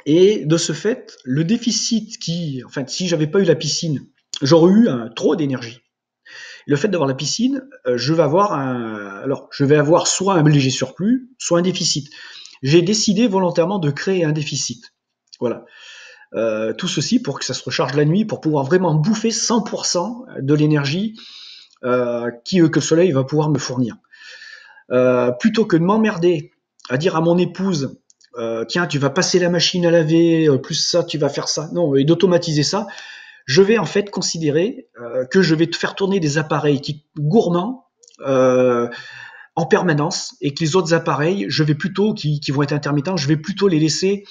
Et de ce fait, le déficit si j'avais pas eu la piscine, j'aurais eu trop d'énergie. Le fait d'avoir la piscine, je vais avoir soit un léger surplus, soit un déficit. J'ai décidé volontairement de créer un déficit. Voilà. Tout ceci pour que ça se recharge la nuit, pour pouvoir vraiment bouffer 100% de l'énergie que le soleil va pouvoir me fournir. Plutôt que de m'emmerder à dire à mon épouse, tiens, tu vas passer la machine à laver, plus ça, tu vas faire ça, non, et d'automatiser ça, je vais en fait considérer que je vais te faire tourner des appareils gourmands en permanence, et que les autres appareils, je vais plutôt, qui vont être intermittents, je vais plutôt les laisser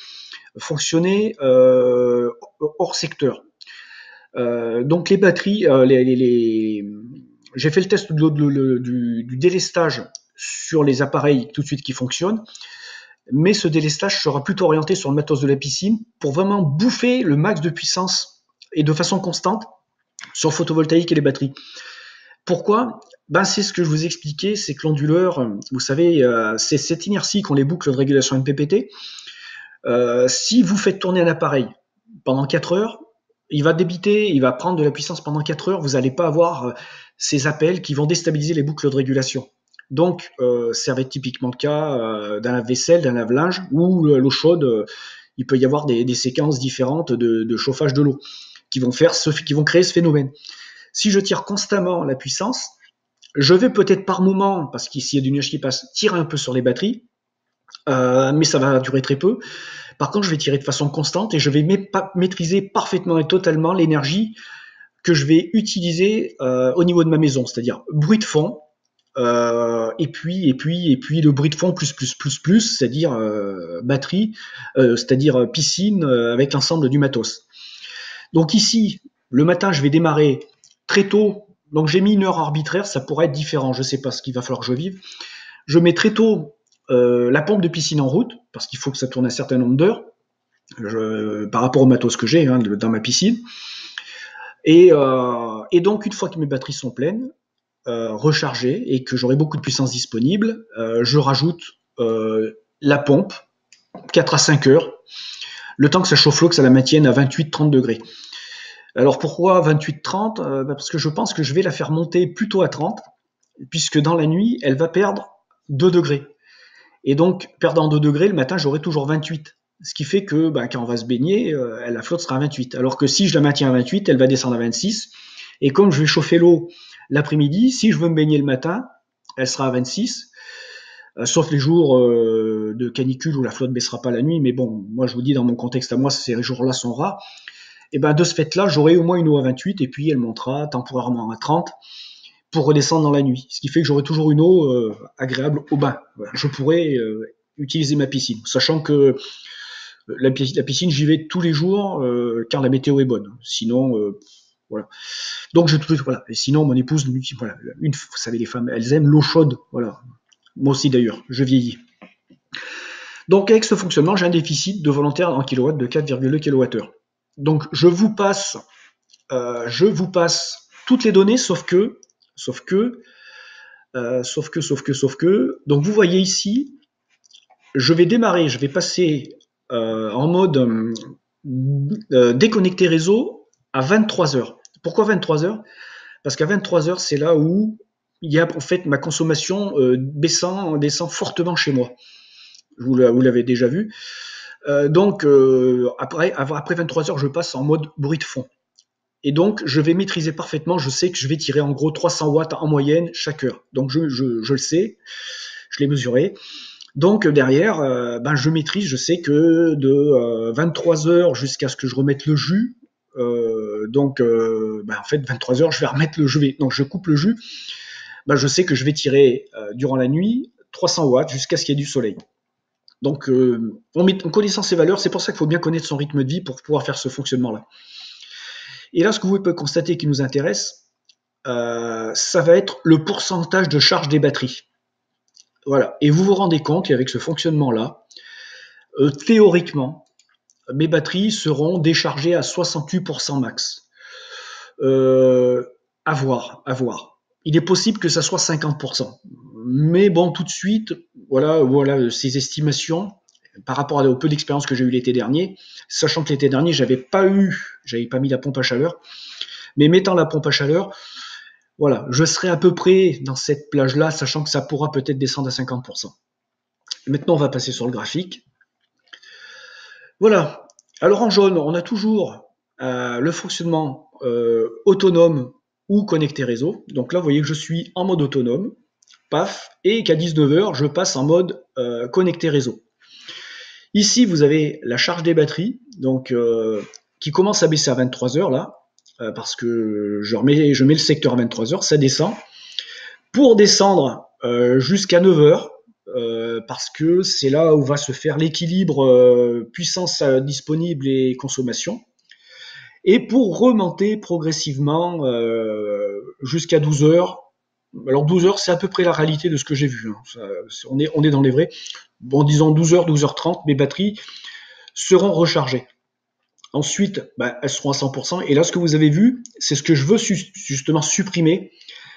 fonctionner hors secteur. Donc les batteries, j'ai fait le test du délestage sur les appareils tout de suite qui fonctionnent, mais ce délestage sera plutôt orienté sur le matos de la piscine pour vraiment bouffer le max de puissance et de façon constante sur le photovoltaïque et les batteries. Pourquoi? C'est ce que je vous expliquais, c'est que l'onduleur, vous savez, c'est cette inertie qu'ont les boucles de régulation MPPT. Si vous faites tourner un appareil pendant 4 heures, il va prendre de la puissance pendant 4 heures, vous n'allez pas avoir ces appels qui vont déstabiliser les boucles de régulation. Donc, ça va être typiquement le cas d'un lave-vaisselle, d'un lave-linge, où l'eau chaude, il peut y avoir des séquences différentes de chauffage de l'eau qui vont créer ce phénomène. Si je tire constamment la puissance, je vais peut-être par moment, parce qu'ici il y a du nuage qui passe, tirer un peu sur les batteries, mais ça va durer très peu. Par contre, je vais tirer de façon constante et je vais maîtriser parfaitement et totalement l'énergie que je vais utiliser au niveau de ma maison, c'est-à-dire bruit de fond, et puis le bruit de fond plus, c'est-à-dire batterie, c'est-à-dire piscine avec l'ensemble du matos. Donc ici, le matin, je vais démarrer très tôt. Donc j'ai mis une heure arbitraire, ça pourrait être différent, je ne sais pas ce qu'il va falloir que je vive. Je mets très tôt la pompe de piscine en route, parce qu'il faut que ça tourne un certain nombre d'heures par rapport au matos que j'ai dans ma piscine. Et donc, une fois que mes batteries sont pleines, rechargées, et que j'aurai beaucoup de puissance disponible, je rajoute la pompe, 4 à 5 heures, le temps que ça chauffe l'eau, que ça la maintienne à 28-30 degrés. Alors pourquoi 28-30 ? Parce que je pense que je vais la faire monter plutôt à 30, puisque dans la nuit, elle va perdre 2 degrés. Et donc, perdant 2 degrés, le matin, j'aurai toujours 28. Ce qui fait que quand on va se baigner, la flotte sera à 28. Alors que si je la maintiens à 28, elle va descendre à 26. Et comme je vais chauffer l'eau l'après-midi, si je veux me baigner le matin, elle sera à 26. Sauf les jours de canicule où la flotte ne baissera pas la nuit. Mais bon, moi je vous dis, dans mon contexte à moi, ces jours-là sont rares. Et de ce fait-là, j'aurai au moins une eau à 28 et puis elle montera temporairement à 30 pour redescendre dans la nuit. Ce qui fait que j'aurai toujours une eau agréable au bain. Voilà. Je pourrai utiliser ma piscine, sachant que la piscine, j'y vais tous les jours quand la météo est bonne. Sinon, voilà. Donc voilà. Et sinon, mon épouse me dit, voilà, vous savez, les femmes, elles aiment l'eau chaude. Voilà. Moi aussi d'ailleurs, je vieillis. Donc avec ce fonctionnement, j'ai un déficit de volontaire en kilowatts de 4,2 kWh. Donc je vous passe toutes les données, sauf que, donc vous voyez ici, je vais passer en mode déconnecté réseau à 23 heures. Pourquoi 23 heures ? Parce qu'à 23 heures, c'est là où il y a en fait ma consommation descend fortement chez moi. Vous l'avez déjà vu. Donc après 23 heures, je passe en mode bruit de fond. Et donc, je vais maîtriser parfaitement. Je sais que je vais tirer en gros 300 watts en moyenne chaque heure. Donc, je le sais. Je l'ai mesuré. Donc, derrière, je maîtrise. Je sais que de 23 heures jusqu'à ce que je remette le jus. En fait, 23 heures, je vais remettre le jus. Donc, je coupe le jus. Je sais que je vais tirer durant la nuit 300 watts jusqu'à ce qu'il y ait du soleil. Donc, en connaissant ces valeurs, c'est pour ça qu'il faut bien connaître son rythme de vie pour pouvoir faire ce fonctionnement-là. Et là, ce que vous pouvez constater qui nous intéresse, ça va être le pourcentage de charge des batteries. Voilà. Et vous vous rendez compte qu'avec ce fonctionnement-là, théoriquement, mes batteries seront déchargées à 68% max. À voir. Il est possible que ça soit 50%. Mais bon, tout de suite, voilà ces estimations par rapport au peu d'expérience que j'ai eu l'été dernier, sachant que l'été dernier, j'avais pas mis la pompe à chaleur, mais mettant la pompe à chaleur, voilà, je serai à peu près dans cette plage-là, sachant que ça pourra peut-être descendre à 50%. Maintenant, on va passer sur le graphique. Voilà. Alors en jaune, on a toujours le fonctionnement autonome ou connecté réseau. Donc là, vous voyez que je suis en mode autonome, paf, et qu'à 19 heures, je passe en mode connecté réseau. Ici, vous avez la charge des batteries, donc qui commence à baisser à 23 heures là, parce que je mets le secteur à 23 heures, ça descend. Pour descendre jusqu'à 9 heures, parce que c'est là où va se faire l'équilibre puissance disponible et consommation. Et pour remonter progressivement jusqu'à 12 heures. Alors 12 heures, c'est à peu près la réalité de ce que j'ai vu. Hein. On est dans les vrais. Bon, disons 12 heures, 12h30, mes batteries seront rechargées. Ensuite, elles seront à 100%. Et là, ce que vous avez vu, c'est ce que je veux justement supprimer,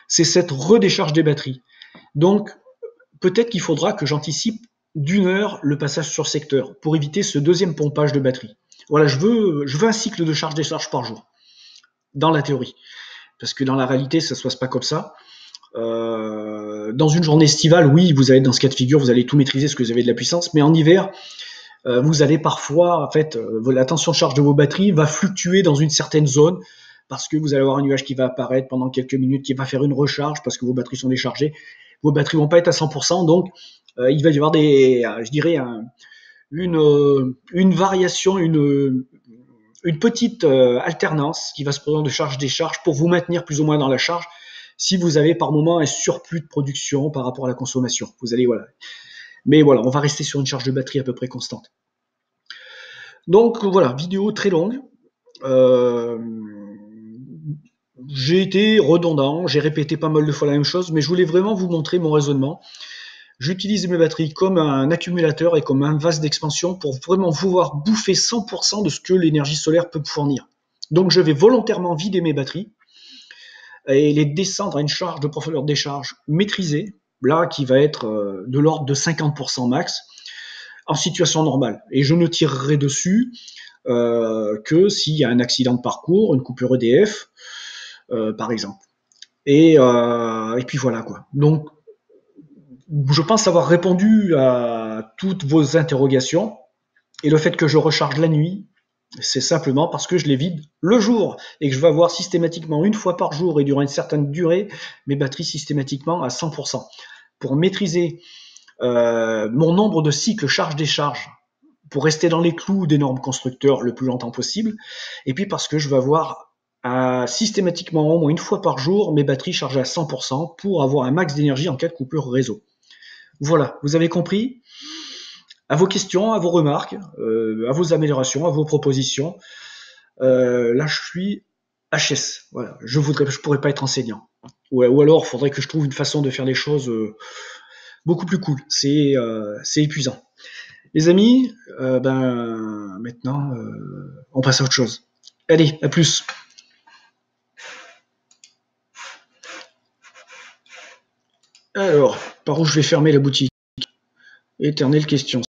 c'est cette redécharge des batteries. Donc, peut-être qu'il faudra que j'anticipe d'1 heure le passage sur secteur pour éviter ce deuxième pompage de batterie. Voilà, je veux un cycle de charge-décharge par jour, dans la théorie. Parce que dans la réalité, ça ne se passe pas comme ça. Dans une journée estivale, oui, vous allez dans ce cas de figure, vous allez tout maîtriser parce que vous avez de la puissance, mais en hiver, vous allez parfois, en fait, la tension de charge de vos batteries va fluctuer dans une certaine zone parce que vous allez avoir un nuage qui va apparaître pendant quelques minutes, qui va faire une recharge parce que vos batteries sont déchargées. Vos batteries vont pas être à 100%, donc il va y avoir je dirais, une variation, une petite alternance qui va se produire de charge-décharge pour vous maintenir plus ou moins dans la charge si vous avez par moment un surplus de production par rapport à la consommation. Vous allez, voilà. Mais voilà, on va rester sur une charge de batterie à peu près constante. Donc voilà, vidéo très longue. Euh, j'ai été redondant, j'ai répété pas mal de fois la même chose, mais je voulais vraiment vous montrer mon raisonnement. J'utilise mes batteries comme un accumulateur et comme un vase d'expansion pour vraiment pouvoir bouffer 100% de ce que l'énergie solaire peut me fournir. Donc je vais volontairement vider mes batteries et les descendre à une charge de profondeur de décharge maîtrisée, là qui va être de l'ordre de 50% max, en situation normale. Et je ne tirerai dessus que s'il y a un accident de parcours, une coupure EDF, par exemple. Et puis voilà quoi. Donc je pense avoir répondu à toutes vos interrogations. Et le fait que je recharge la nuit, c'est simplement parce que je les vide le jour et que je vais avoir systématiquement une fois par jour et durant une certaine durée mes batteries systématiquement à 100% pour maîtriser mon nombre de cycles charge-décharge pour rester dans les clous des normes constructeurs le plus longtemps possible. Et puis parce que je vais avoir systématiquement au moins une fois par jour mes batteries chargées à 100% pour avoir un max d'énergie en cas de coupure réseau. Voilà, vous avez compris. À vos questions, à vos remarques, à vos améliorations, à vos propositions. Là, je suis HS. Voilà, je pourrais pas être enseignant. Ou alors, il faudrait que je trouve une façon de faire les choses beaucoup plus cool. C'est épuisant. Les amis, maintenant, on passe à autre chose. Allez, à plus. Alors, par où je vais fermer la boutique? Éternelle question.